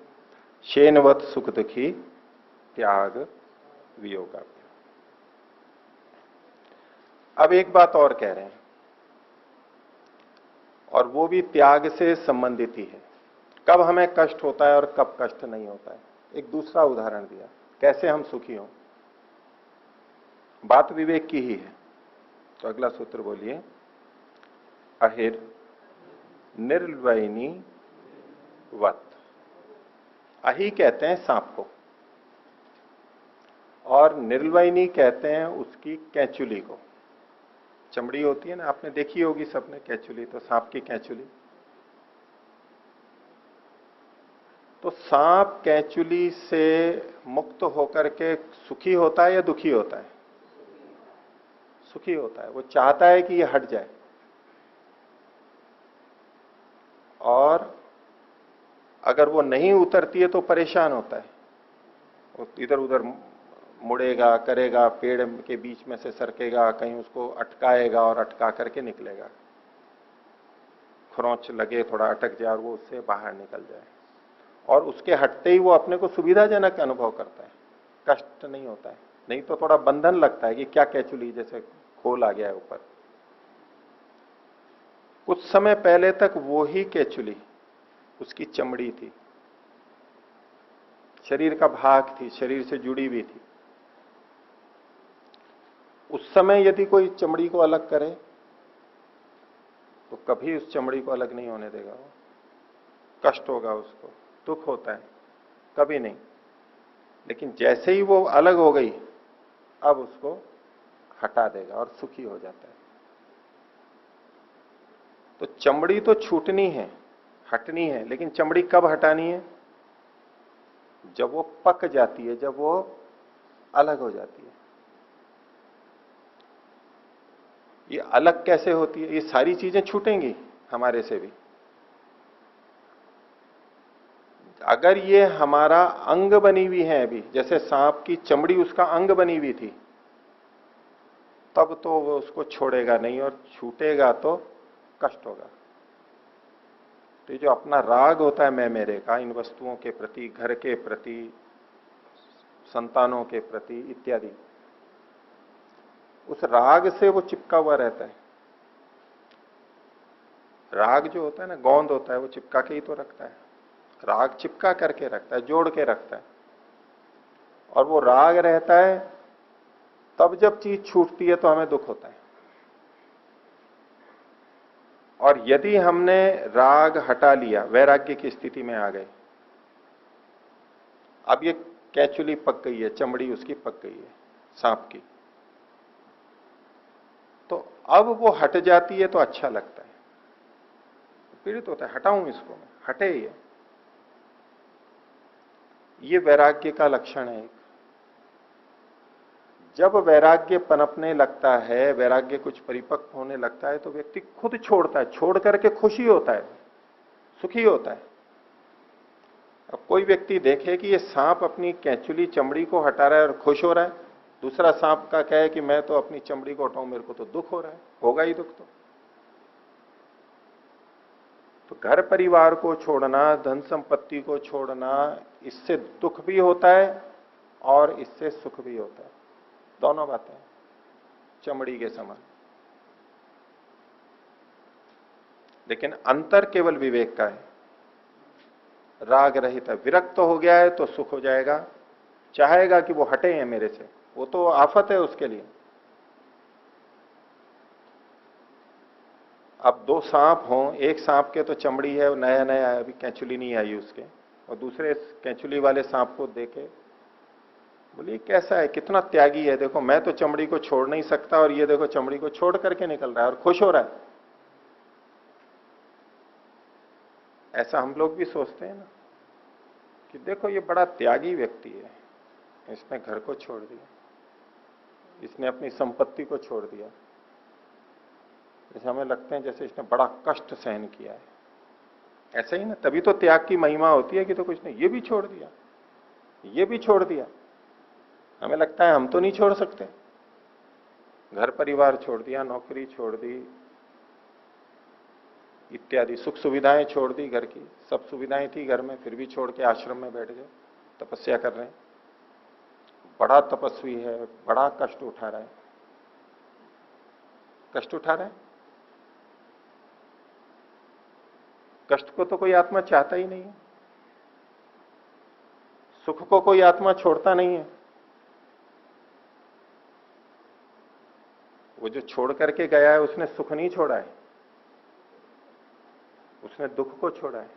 शेनवत सुख दुखी त्याग वियोगा। अब एक बात और कह रहे हैं, और वो भी त्याग से संबंधित ही है। कब हमें कष्ट होता है और कब कष्ट नहीं होता है। एक दूसरा उदाहरण दिया, कैसे हम सुखी हों। बात विवेक की ही है। तो अगला सूत्र बोलिए, अहिर निर्वैनी वत। अहि कहते हैं सांप को, और निर्वैनी कहते हैं उसकी कैंचुली को। चमड़ी होती है ना, आपने देखी होगी सबने कैंचुली, तो सांप की कैंचुली। तो सांप कैंचुली से मुक्त होकर के सुखी होता है या दुखी होता है? सुखी होता है। वो चाहता है कि ये हट जाए, और अगर वो नहीं उतरती है तो परेशान होता है। वो इधर उधर मुड़ेगा, करेगा, पेड़ के बीच में से सरकेगा, कहीं उसको अटकाएगा और अटका करके निकलेगा। खरोंच लगे, थोड़ा अटक जाए और वो उससे बाहर निकल जाए, और उसके हटते ही वो अपने को सुविधाजनक अनुभव करता है, कष्ट नहीं होता है। नहीं तो थोड़ा बंधन लगता है कि क्या कैचुली, जैसे खोल आ गया है ऊपर। कुछ समय पहले तक वो ही कैचुली उसकी चमड़ी थी, शरीर का भाग थी, शरीर से जुड़ी हुई थी। उस समय यदि कोई चमड़ी को अलग करे तो कभी उस चमड़ी को अलग नहीं होने देगा वो। कष्ट होगा उसको, दुख होता है, कभी नहीं। लेकिन जैसे ही वो अलग हो गई, अब उसको हटा देगा और सुखी हो जाता है। तो चमड़ी तो छूटनी है, हटनी है, लेकिन चमड़ी कब हटानी है? जब वो पक जाती है, जब वो अलग हो जाती है। ये अलग कैसे होती है? ये सारी चीजें छूटेंगी हमारे से भी। अगर ये हमारा अंग बनी हुई है अभी, जैसे सांप की चमड़ी उसका अंग बनी हुई थी, तब तो वो उसको छोड़ेगा नहीं, और छूटेगा तो कष्ट होगा। तो ये जो अपना राग होता है मैं मेरे का, इन वस्तुओं के प्रति, घर के प्रति, संतानों के प्रति इत्यादि, उस राग से वो चिपका हुआ रहता है। राग जो होता है ना, गोंद होता है, वो चिपका के ही तो रखता है। राग चिपका करके रखता है, जोड़ के रखता है। और वो राग रहता है, तब जब चीज छूटती है तो हमें दुख होता है। और यदि हमने राग हटा लिया, वैराग्य की स्थिति में आ गए, अब ये कैचुली पक गई है, चमड़ी उसकी पक गई है सांप की, तो अब वो हट जाती है तो अच्छा लगता है, पीड़ित होता है, हटाऊं इसको, हटे ये वैराग्य का लक्षण है। जब वैराग्य पनपने लगता है, वैराग्य कुछ परिपक्व होने लगता है, तो व्यक्ति खुद छोड़ता है, छोड़ करके खुशी होता है, सुखी होता है। अब कोई व्यक्ति देखे कि ये सांप अपनी कैंचुली चमड़ी को हटा रहा है और खुश हो रहा है, दूसरा सांप का कहे कि मैं तो अपनी चमड़ी को हटाऊं, मेरे को तो दुख हो रहा है, होगा ही दुख। तो घर परिवार को छोड़ना, धन संपत्ति को छोड़ना, इससे दुख भी होता है और इससे सुख भी होता है। दोनों बातें चमड़ी के समान। लेकिन अंतर केवल विवेक का है। राग रहित है, विरक्त हो गया है तो सुख हो जाएगा, चाहेगा कि वो हटे हैं मेरे से, वो तो आफत है उसके लिए। अब दो सांप हों, एक सांप के तो चमड़ी है, नया नया अभी कैंचुली नहीं आई उसके, और दूसरे कैंचुली वाले सांप को देखे, बोलिए कैसा है, कितना त्यागी है, देखो मैं तो चमड़ी को छोड़ नहीं सकता और ये देखो चमड़ी को छोड़ करके निकल रहा है और खुश हो रहा है। ऐसा हम लोग भी सोचते हैं ना कि देखो ये बड़ा त्यागी व्यक्ति है, इसने घर को छोड़ दिया, इसने अपनी संपत्ति को छोड़ दिया। जैसे हमें लगते हैं जैसे इसने बड़ा कष्ट सहन किया है, ऐसा ही ना, तभी तो त्याग की महिमा होती है कि तो कुछ नहीं, ये भी छोड़ दिया, ये भी छोड़ दिया। हमें लगता है हम तो नहीं छोड़ सकते, घर परिवार छोड़ दिया, नौकरी छोड़ दी, इत्यादि सुख सुविधाएं छोड़ दी, घर की सब सुविधाएं थी घर में, फिर भी छोड़ के आश्रम में बैठ गए, तपस्या कर रहे हैं, बड़ा तपस्वी है, बड़ा कष्ट उठा रहा है। कष्ट उठा रहे हैं। कष्ट को तो कोई आत्मा चाहता ही नहीं है, सुख को कोई आत्मा छोड़ता नहीं है। वो जो छोड़ करके गया है उसने सुख नहीं छोड़ा है, उसने दुख को छोड़ा है।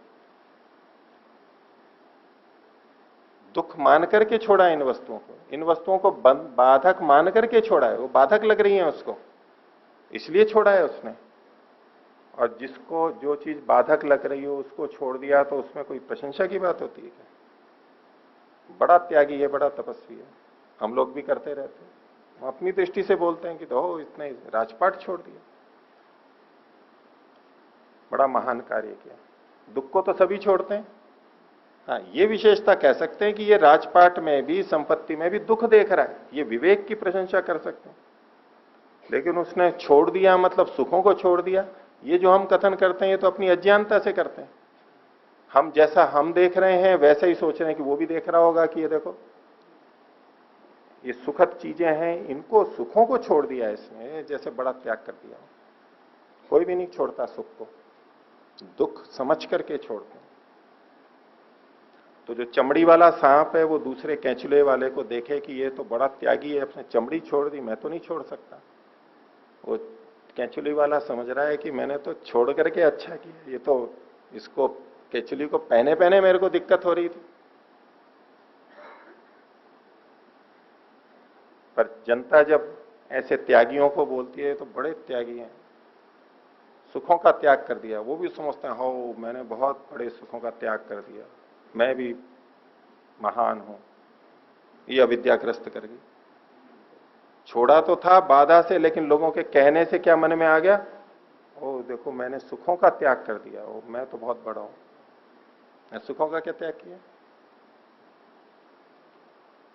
दुख मान करके छोड़ा है इन वस्तुओं को, इन वस्तुओं को बाधक मान करके छोड़ा है। वो बाधक लग रही है उसको, इसलिए छोड़ा है उसने। और जिसको जो चीज बाधक लग रही हो उसको छोड़ दिया तो उसमें कोई प्रशंसा की बात होती है क्या? बड़ा त्यागी है, बड़ा तपस्वी है। हम लोग भी करते रहते हैं, हम अपनी दृष्टि से बोलते हैं कि तो इतने राजपाट छोड़ दिया, बड़ा महान कार्य किया। दुख को तो सभी छोड़ते हैं। हाँ, ये विशेषता कह सकते हैं कि ये राजपाट में भी, संपत्ति में भी दुख देख रहा है, ये विवेक की प्रशंसा कर सकते हैं। लेकिन उसने छोड़ दिया मतलब सुखों को छोड़ दिया, ये जो हम कथन करते हैं ये तो अपनी अज्ञानता से करते हैं। हम जैसा हम देख रहे हैं वैसा ही सोच रहे हैं कि वो भी देख रहा होगा कि ये देखो ये सुखद चीजें हैं, इनको, सुखों को छोड़ दिया इसने, जैसे बड़ा त्याग कर दिया। कोई भी नहीं छोड़ता सुख को, दुख समझ करके छोड़ते हैं। तो जो चमड़ी वाला सांप है वो दूसरे कैंचुले वाले को देखे कि ये तो बड़ा त्यागी है, अपने चमड़ी छोड़ दी, मैं तो नहीं छोड़ सकता। वो कैंचुली वाला समझ रहा है कि मैंने तो छोड़ करके अच्छा किया, ये तो इसको कैंचुली को पहने पहने मेरे को दिक्कत हो रही थी। पर जनता जब ऐसे त्यागियों को बोलती है तो बड़े त्यागी हैं, सुखों का त्याग कर दिया, वो भी समझते हैं हो मैंने बहुत बड़े सुखों का त्याग कर दिया, मैं भी महान हूं। ये अविद्याग्रस्त कर गई। छोड़ा तो था बाधा से, लेकिन लोगों के कहने से क्या मन में आ गया, ओ देखो मैंने सुखों का त्याग कर दिया, ओ मैं तो बहुत बड़ा हूं। मैं सुखों का क्या त्याग किया?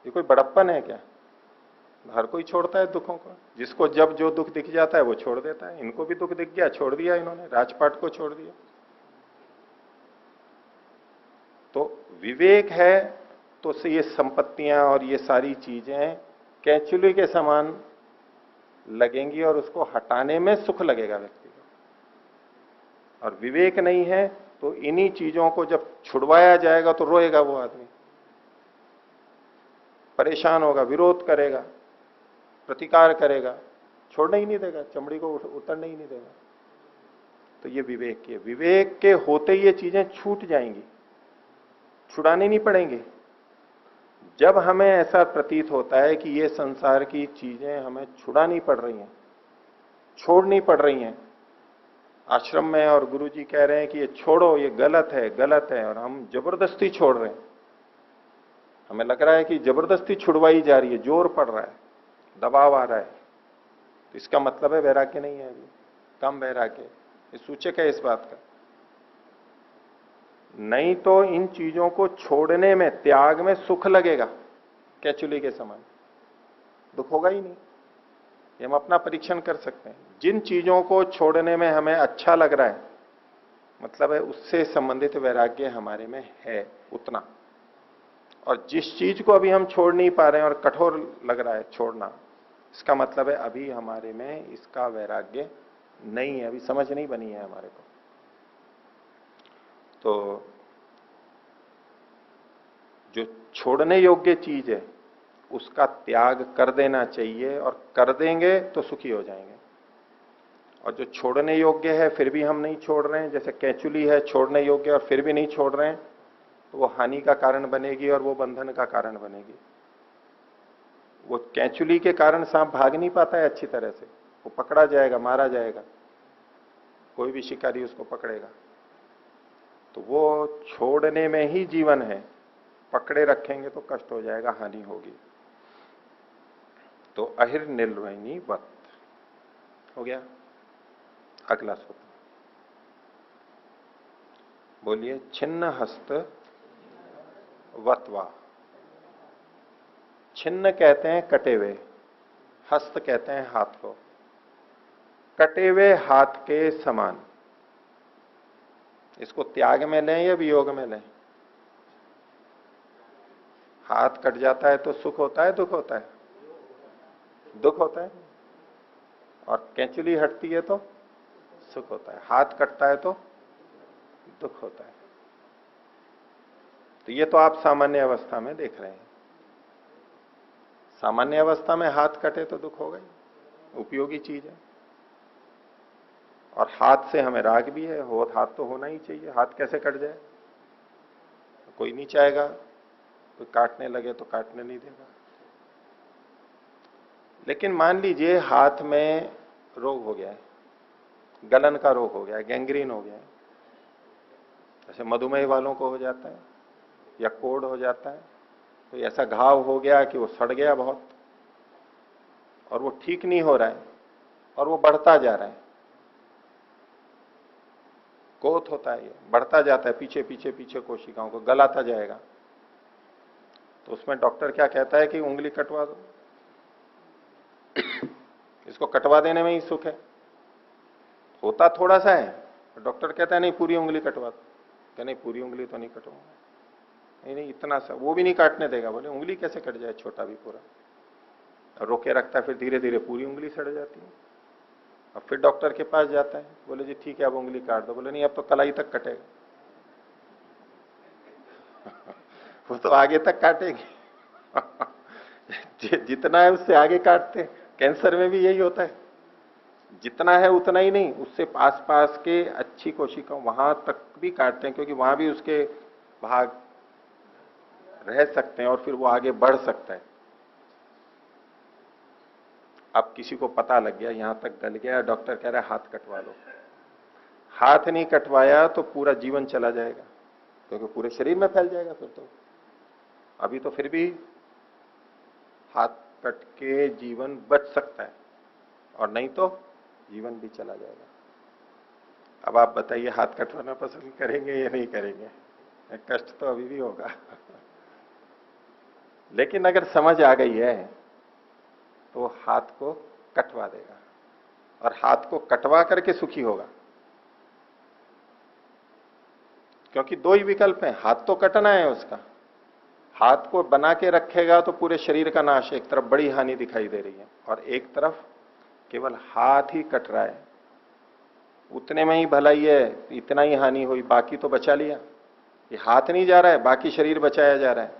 ये कोई बड़प्पन है क्या? हर कोई छोड़ता है दुखों को, जिसको जब जो दुख दिख जाता है वो छोड़ देता है। इनको भी दुख दिख गया, छोड़ दिया इन्होंने, राजपाट को छोड़ दिया। तो विवेक है तो से ये संपत्तियां और ये सारी चीजें कैंचुली के समान लगेंगी और उसको हटाने में सुख लगेगा व्यक्ति को। और विवेक नहीं है तो इन्हीं चीजों को जब छुड़वाया जाएगा तो रोएगा वो आदमी, परेशान होगा, विरोध करेगा, प्रतिकार करेगा, छोड़ने ही नहीं देगा, चमड़ी को उतरने ही नहीं देगा। तो ये विवेक के, विवेक के होते ये चीजें छूट जाएंगी, छुड़ाने नहीं पड़ेंगे। जब हमें ऐसा प्रतीत होता है कि ये संसार की चीजें हमें छुड़ानी पड़ रही हैं, छोड़नी पड़ रही हैं, आश्रम में और गुरुजी कह रहे हैं कि ये छोड़ो, ये गलत है, गलत है, और हम जबरदस्ती छोड़ रहे हैं, हमें लग रहा है कि जबरदस्ती छुड़वाई जा रही है, जोर पड़ रहा है, दबाव आ रहा है, तो इसका मतलब है वैराग्य नहीं है, अभी कम वैराग्य। ये सूचक है इस बात का। नहीं तो इन चीजों को छोड़ने में, त्याग में सुख लगेगा, कैचुली के समान, दुख होगा ही नहीं। ये हम अपना परीक्षण कर सकते हैं। जिन चीजों को छोड़ने में हमें अच्छा लग रहा है, मतलब है उससे संबंधित वैराग्य हमारे में है उतना। और जिस चीज को अभी हम छोड़ नहीं पा रहे हैं और कठोर लग रहा है छोड़ना, इसका मतलब है अभी हमारे में इसका वैराग्य नहीं है, अभी समझ नहीं बनी है हमारे को। तो जो छोड़ने योग्य चीज है उसका त्याग कर देना चाहिए, और कर देंगे तो सुखी हो जाएंगे। और जो छोड़ने योग्य है फिर भी हम नहीं छोड़ रहे हैं, जैसे कैचुली है छोड़ने योग्य और फिर भी नहीं छोड़ रहे हैं, तो वो हानि का कारण बनेगी और वो बंधन का कारण बनेगी। वो कैचुली के कारण सांप भाग नहीं पाता है अच्छी तरह से, वो पकड़ा जाएगा, मारा जाएगा, कोई भी शिकारी उसको पकड़ेगा। तो वो छोड़ने में ही जीवन है, पकड़े रखेंगे तो कष्ट हो जाएगा, हानि होगी। तो अहिर निर्वहिनी वत हो गया। अगला सूत्र बोलिए, छिन्न हस्त वत्वा। छिन्न कहते हैं कटे हुए, हस्त कहते हैं हाथ को, कटे हुए हाथ के समान। इसको त्याग में लें या वियोग में लें? हाथ कट जाता है तो सुख होता है, दुख होता है? दुख होता है। और कैंचुली हटती है तो सुख होता है, हाथ कटता है तो दुख होता है। तो ये तो आप सामान्य अवस्था में देख रहे हैं। सामान्य अवस्था में हाथ कटे तो दुख होगा ही, उपयोगी चीज है। और हाथ से हमें राग भी है, हो हाथ तो होना ही चाहिए, हाथ कैसे कट जाए? कोई नहीं चाहेगा, कोई काटने लगे तो काटने नहीं देगा। लेकिन मान लीजिए हाथ में रोग हो गया है, गलन का रोग हो गया है, गैंग्रीन हो गया है, जैसे मधुमेह वालों को हो जाता है या कोढ़ हो जाता है, तो ऐसा घाव हो गया कि वो सड़ गया बहुत और वो ठीक नहीं हो रहा है और वो बढ़ता जा रहा है। कोथ होता है, ये बढ़ता जाता है, पीछे पीछे पीछे कोशिकाओं को गलाता जाएगा। तो उसमें डॉक्टर क्या कहता है कि उंगली कटवा दो। इसको कटवा देने में ही सुख है, होता थोड़ा सा है। डॉक्टर कहता है नहीं पूरी उंगली कटवा दो, क्या नहीं पूरी उंगली तो नहीं कटवाऊंगा, नहीं नहीं इतना सा, वो भी नहीं काटने देगा। बोले उंगली कैसे कट जाए, छोटा भी पूरा, रोके रखता है, फिर धीरे धीरे पूरी उंगली सड़ जाती है। अब फिर डॉक्टर के पास जाता है, बोले जी ठीक है अब उंगली काट दो। बोले नहीं अब तो कलाई तक कटेगा। वो तो आगे तक काटेगी। जितना है उससे आगे काटते हैं। कैंसर में भी यही होता है, जितना है उतना ही नहीं, उससे पास पास के अच्छी कोशिका वहां तक भी काटते हैं, क्योंकि वहां भी उसके भाग रह सकते हैं और फिर वो आगे बढ़ सकता है। अब किसी को पता लग गया यहां तक गल गया, डॉक्टर कह रहा है हाथ कटवा लो। हाथ नहीं कटवाया तो पूरा जीवन चला जाएगा, क्योंकि पूरे शरीर में फैल जाएगा फिर तो। अभी तो फिर भी हाथ कट के जीवन बच सकता है, और नहीं तो जीवन भी चला जाएगा। अब आप बताइए हाथ कटवाना पसंद करेंगे या नहीं करेंगे? कष्ट तो अभी भी होगा। लेकिन अगर समझ आ गई है तो हाथ को कटवा देगा, और हाथ को कटवा करके सुखी होगा। क्योंकि दो ही विकल्प हैं, हाथ तो कटना है उसका, हाथ को बना के रखेगा तो पूरे शरीर का नाश, एक तरफ बड़ी हानि दिखाई दे रही है और एक तरफ केवल हाथ ही कट रहा है, उतने में ही भलाई है, इतना ही हानि हुई, बाकी तो बचा लिया। ये हाथ नहीं जा रहा है, बाकी शरीर बचाया जा रहा है,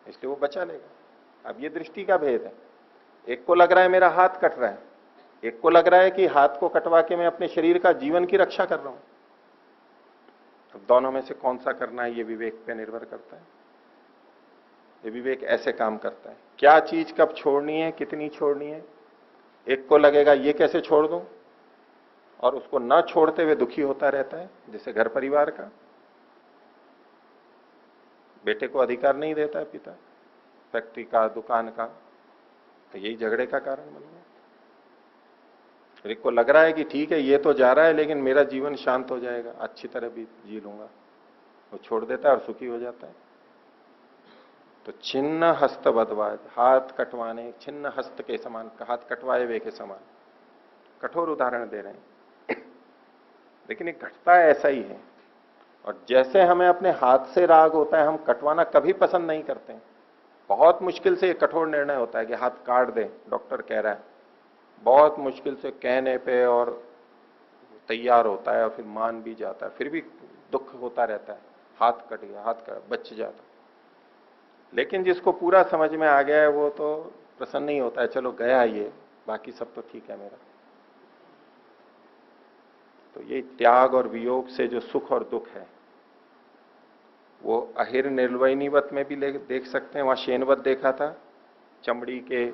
इसलिए वो बचा लेगा। अब ये दृष्टि का भेद है, एक को लग रहा है मेरा हाथ कट रहा है, एक को लग रहा है कि हाथ को कटवा के मैं अपने शरीर का, जीवन की रक्षा कर रहा हूं। अब दोनों में से कौन सा करना है ये विवेक पे निर्भर करता है। ये विवेक ऐसे काम करता है, क्या चीज कब छोड़नी है, कितनी छोड़नी है। एक को लगेगा ये कैसे छोड़ दूं, और उसको न छोड़ते हुए दुखी होता रहता है, जैसे घर परिवार का, बेटे को अधिकार नहीं देता है पिता, फैक्ट्री का, दुकान का, तो यही झगड़े का कारण बन गया। एक को लग रहा है कि ठीक है ये तो जा रहा है लेकिन मेरा जीवन शांत हो जाएगा, अच्छी तरह भी जी लूंगा, वो छोड़ देता है और सुखी हो जाता है। तो छिन्न हस्त बदवाज, हाथ कटवाने छिन्न हस्त के समान, हाथ कटवाए हुए के समान, कठोर उदाहरण दे रहे हैं। लेकिन एक घटता ऐसा ही है। और जैसे हमें अपने हाथ से राग होता है, हम कटवाना कभी पसंद नहीं करते हैं। बहुत मुश्किल से एक कठोर निर्णय होता है कि हाथ काट दें, डॉक्टर कह रहा है, बहुत मुश्किल से कहने पे और तैयार होता है और फिर मान भी जाता है, फिर भी दुख होता रहता है, हाथ कट गया, हाथ का बच जाता। लेकिन जिसको पूरा समझ में आ गया है वो तो प्रसन्न नहीं होता है, चलो गया ये, बाकी सब तो ठीक है मेरा। तो ये त्याग और वियोग से जो सुख और दुख है वो अहिर निर्वयनीवत में भी देख सकते हैं। वहां शेनवत देखा था, चमड़ी के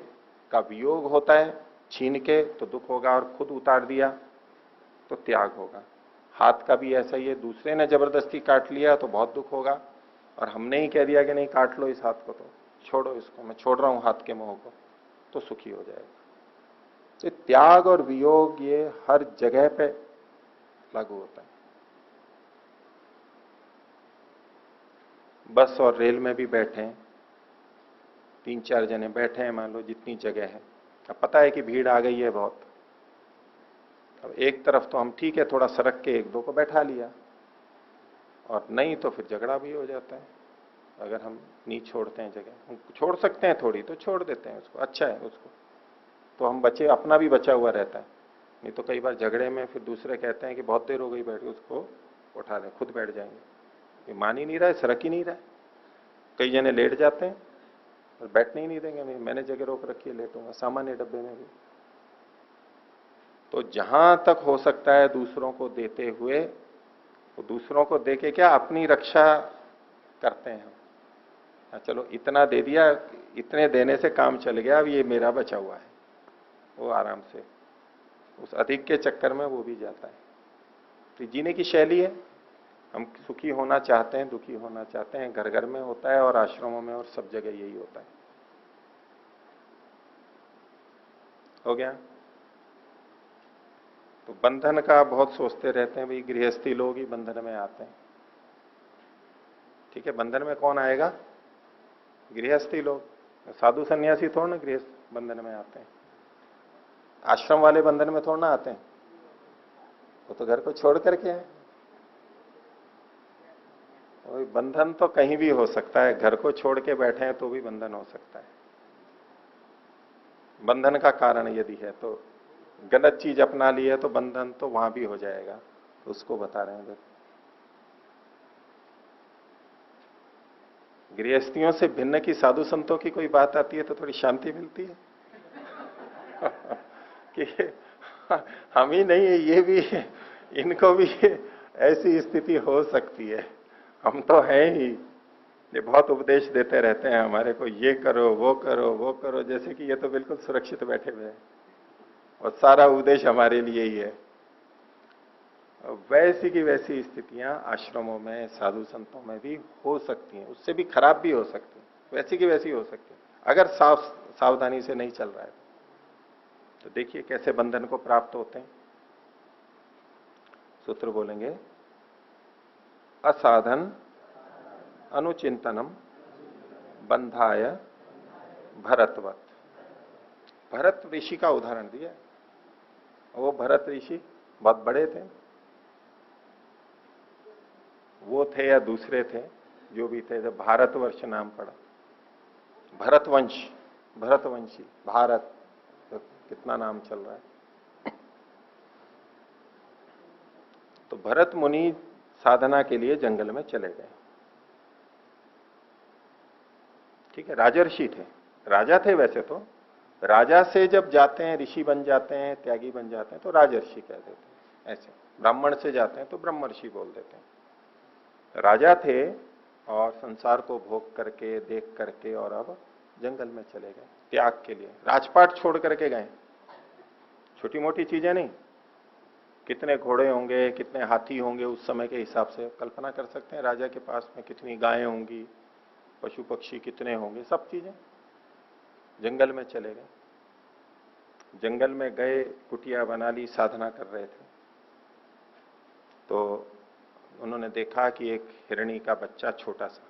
का वियोग होता है, छीन के तो दुख होगा, और खुद उतार दिया तो त्याग होगा। हाथ का भी ऐसा ही है, दूसरे ने जबरदस्ती काट लिया तो बहुत दुख होगा, और हमने ही कह दिया कि नहीं काट लो इस हाथ को, तो छोड़ो इसको, मैं छोड़ रहा हूं हाथ के मोह को, तो सुखी हो जाएगा। तो त्याग और वियोग ये हर जगह पे लागू होता है। बस और रेल में भी बैठे हैं, 3-4 जने बैठे हैं, मान लो जितनी जगह है, अब पता है कि भीड़ आ गई है बहुत, अब एक तरफ तो हम ठीक है थोड़ा सरक के एक दो को बैठा लिया, और नहीं तो फिर झगड़ा भी हो जाता है। अगर हम नहीं छोड़ते हैं जगह, हम छोड़ सकते हैं थोड़ी तो छोड़ देते हैं उसको, अच्छा है उसको, तो हम बचे, अपना भी बचा हुआ रहता है। नहीं तो कई बार झगड़े में फिर दूसरे कहते हैं कि बहुत देर हो गई बैठे, उसको उठा दें, खुद बैठ जाएंगे। ये मान ही नहीं रहा है, सरक ही नहीं रहा है। कई जने लेट जाते हैं और बैठने ही नहीं देंगे, मैंने जगह रोक रखी है, लेटूंगा, सामान्य डब्बे में भी। तो जहां तक हो सकता है दूसरों को देते हुए, तो दूसरों को देके क्या अपनी रक्षा करते हैं हम। चलो इतना दे दिया, इतने देने से काम चल गया, अब ये मेरा बचा हुआ है, वो आराम से उस अधिक के चक्कर में वो भी जाता है। तो जीने की शैली है, हम सुखी होना चाहते हैं, दुखी होना चाहते हैं, घर घर में होता है और आश्रमों में और सब जगह यही होता है। हो गया। तो बंधन का बहुत सोचते रहते हैं, भाई गृहस्थी लोग ही बंधन में आते हैं। ठीक है, बंधन में कौन आएगा? गृहस्थी लोग, साधु सन्यासी थोड़ा ना गृहस्थ बंधन में आते हैं। आश्रम वाले बंधन में थोड़ा ना आते हैं, वो तो घर को छोड़ करके है। और बंधन तो कहीं भी हो सकता है, घर को छोड़ के बैठे हैं तो भी बंधन हो सकता है। बंधन का कारण यदि है तो गलत चीज अपना ली है तो बंधन तो वहां भी हो जाएगा, तो उसको बता रहे हैं। गृहस्थियों से भिन्न की साधु संतों की कोई बात आती है तो थोड़ी शांति मिलती है कि हम ही नहीं है, ये भी, इनको भी ऐसी स्थिति हो सकती है। हम तो हैं ही, ये बहुत उपदेश देते रहते हैं हमारे को, ये करो वो करो वो करो, जैसे कि ये तो बिल्कुल सुरक्षित बैठे हुए हैं और सारा उपदेश हमारे लिए ही है। वैसी की वैसी स्थितियां आश्रमों में, साधु संतों में भी हो सकती हैं, उससे भी खराब भी हो सकती है, वैसी की वैसी हो सकती है, अगर सावधानी से नहीं चल रहा है। तो देखिए कैसे बंधन को प्राप्त होते हैं। सूत्र बोलेंगे, असाधन अनुचिंतनम बंधाय भरतवत। भरत ऋषि का उदाहरण दिया। वो भरत ऋषि बहुत बड़े थे, वो थे या दूसरे थे, जो भी थे, जब भारतवर्ष नाम पड़ा, भरतवंश, भरतवंशी, भारत, तो कितना नाम चल रहा है। तो भरत मुनि साधना के लिए जंगल में चले गए। ठीक है, राजर्षि थे, राजा थे वैसे तो, राजा से जब जाते हैं, ऋषि बन जाते हैं, त्यागी बन जाते हैं, तो राजर्षि कह देते हैं। ऐसे ब्राह्मण से जाते हैं तो ब्रह्मर्षि बोल देते हैं। राजा थे और संसार को भोग करके, देख करके, और अब जंगल में चले गए त्याग के लिए, राजपाट छोड़ करके गए। छोटी मोटी चीजें नहीं, कितने घोड़े होंगे, कितने हाथी होंगे, उस समय के हिसाब से कल्पना कर सकते हैं। राजा के पास में कितनी गायें होंगी, पशु पक्षी कितने होंगे, सब चीजें। जंगल में चले गए, जंगल में गए, कुटिया बना ली, साधना कर रहे थे। तो उन्होंने देखा कि एक हिरणी का बच्चा, छोटा सा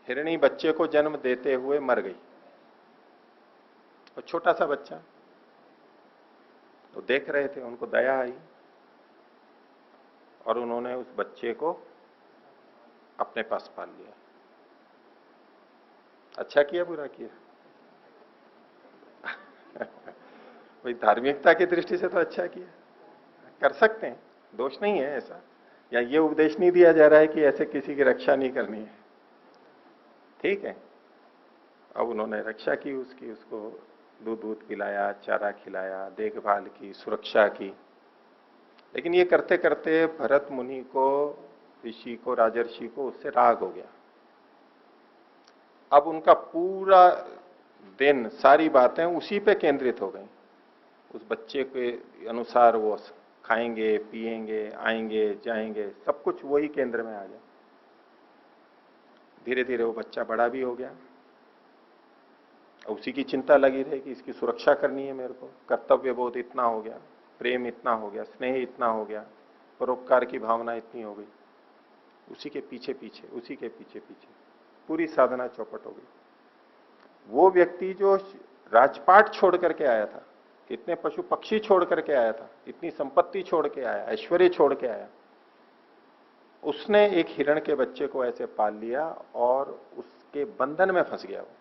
हिरणी बच्चे को जन्म देते हुए मर गई, और छोटा सा बच्चा। तो देख रहे थे, उनको दया आई और उन्होंने उस बच्चे को अपने पास पाल लिया। अच्छा किया, बुरा किया? भाई धार्मिकता की दृष्टि से तो अच्छा किया, कर सकते हैं, दोष नहीं है ऐसा। या ये उपदेश नहीं दिया जा रहा है कि ऐसे किसी की रक्षा नहीं करनी है। ठीक है, अब उन्होंने रक्षा की उसकी, उसको दूध पिलाया, चारा खिलाया, देखभाल की, सुरक्षा की। लेकिन ये करते करते भरत मुनि को, ऋषि को, राजर्षि को उससे राग हो गया। अब उनका पूरा दिन, सारी बातें उसी पे केंद्रित हो गई। उस बच्चे के अनुसार वो खाएंगे, पिएंगे, आएंगे, जाएंगे, सब कुछ वही केंद्र में आ गया। धीरे धीरे वो बच्चा बड़ा भी हो गया, उसी की चिंता लगी रही कि इसकी सुरक्षा करनी है मेरे को, कर्तव्य बोध इतना हो गया, प्रेम इतना हो गया, स्नेह इतना हो गया, परोपकार की भावना इतनी हो गई। उसी के पीछे पीछे, उसी के पीछे पीछे पूरी साधना चौपट हो गई। वो व्यक्ति जो राजपाट छोड़ करके आया था, कितने पशु पक्षी छोड़ करके आया था, इतनी संपत्ति छोड़ के आया, ऐश्वर्य छोड़ के आया, उसने एक हिरण के बच्चे को ऐसे पाल लिया और उसके बंधन में फंस गया वो।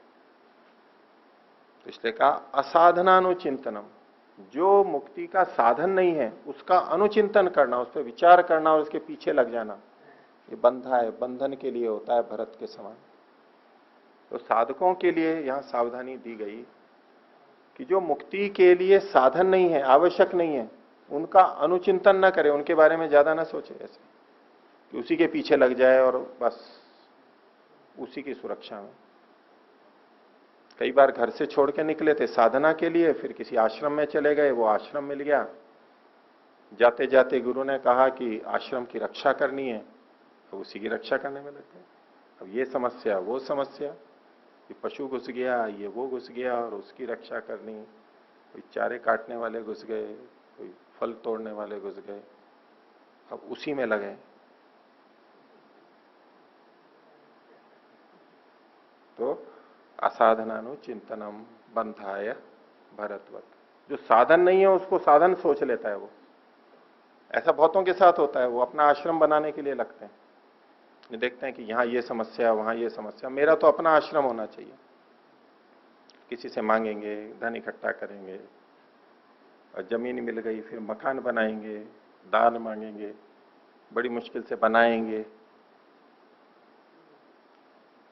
तो इसलिए कहा असाधनानुचिंतनम, जो मुक्ति का साधन नहीं है उसका अनुचिंतन करना, उस पर विचार करना और उसके पीछे लग जाना, ये बंधा है, बंधन के लिए होता है भरत के समान। तो साधकों के लिए यहां सावधानी दी गई कि जो मुक्ति के लिए साधन नहीं है, आवश्यक नहीं है, उनका अनुचिंतन न करे, उनके बारे में ज्यादा ना सोचे, ऐसे कि उसी के पीछे लग जाए और बस उसी की सुरक्षा में। कई बार घर से छोड़ के निकले थे साधना के लिए, फिर किसी आश्रम में चले गए, वो आश्रम मिल गया, जाते जाते गुरु ने कहा कि आश्रम की रक्षा करनी है, तो उसी की रक्षा करने में लग गए। अब ये समस्या वो समस्या, कि पशु घुस गया, ये वो घुस गया और उसकी रक्षा करनी, कोई चारे काटने वाले घुस गए, कोई फल तोड़ने वाले घुस गए, अब उसी में लगे। तो असाधनानुचिंतनम बंधाय भरतवत, जो साधन नहीं है उसको साधन सोच लेता है वो। ऐसा बहुतों के साथ होता है, वो अपना आश्रम बनाने के लिए लगते हैं, ये देखते हैं कि यहां ये समस्या, वहां ये समस्या, मेरा तो अपना आश्रम होना चाहिए। किसी से मांगेंगे, धन इकट्ठा करेंगे, और जमीन मिल गई फिर मकान बनाएंगे, दान मांगेंगे, बड़ी मुश्किल से बनाएंगे।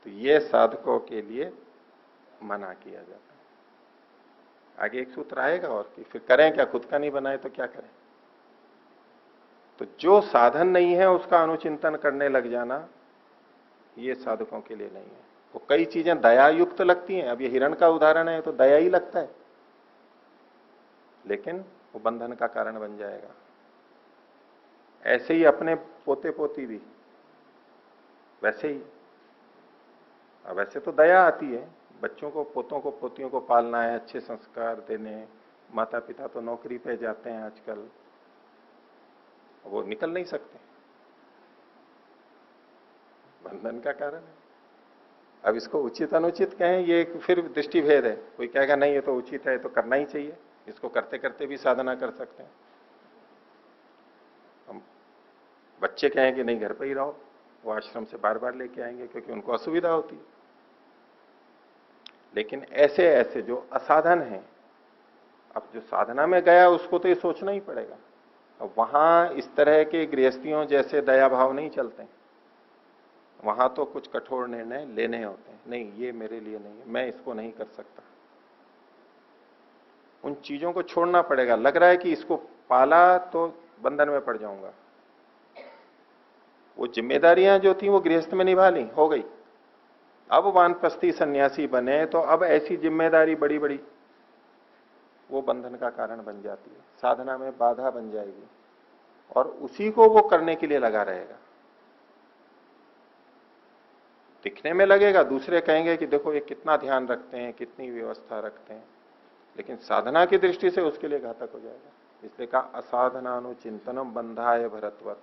तो ये साधकों के लिए मना किया जाता है। आगे एक सूत्र आएगा और कि फिर करें क्या, खुद का नहीं बनाए तो क्या करें। तो जो साधन नहीं है उसका अनुचिंतन करने लग जाना, ये साधकों के लिए नहीं है। वो कई चीजें दया युक्त लगती हैं, अब ये हिरण का उदाहरण है तो दया ही लगता है, लेकिन वो बंधन का कारण बन जाएगा। ऐसे ही अपने पोते पोती भी वैसे ही। अब वैसे तो दया आती है, बच्चों को, पोतों को, पोतियों को पालना है, अच्छे संस्कार देने, माता पिता तो नौकरी पे जाते हैं आजकल, वो निकल नहीं सकते, बंधन का कारण है। अब इसको उचित अनुचित कहें, ये फिर दृष्टि भेद है। कोई कहेगा नहीं ये तो उचित है, तो करना ही चाहिए, इसको करते करते भी साधना कर सकते हैं। हम बच्चे कहें कि नहीं घर पे ही रहो, वो आश्रम से बार बार लेके आएंगे क्योंकि उनको असुविधा होती है। लेकिन ऐसे ऐसे जो असाधन है, अब जो साधना में गया उसको तो ये सोचना ही पड़ेगा। अब वहां इस तरह के गृहस्थियों जैसे दया भाव नहीं चलते, वहां तो कुछ कठोर निर्णय लेने होते हैं। नहीं ये मेरे लिए नहीं है, मैं इसको नहीं कर सकता, उन चीजों को छोड़ना पड़ेगा। लग रहा है कि इसको पाला तो बंधन में पड़ जाऊंगा, वो जिम्मेदारियां जो थी वो गृहस्थ में निभा ली, हो गई। अब वानप्रस्थी सन्यासी बने तो अब ऐसी जिम्मेदारी बड़ी बड़ी वो बंधन का कारण बन जाती है, साधना में बाधा बन जाएगी, और उसी को वो करने के लिए लगा रहेगा। दिखने में लगेगा, दूसरे कहेंगे कि देखो ये कितना ध्यान रखते हैं, कितनी व्यवस्था रखते हैं, लेकिन साधना की दृष्टि से उसके लिए घातक हो जाएगा। इसलिए कहा असाधनानुचिंतनम बंधाय भरतवत।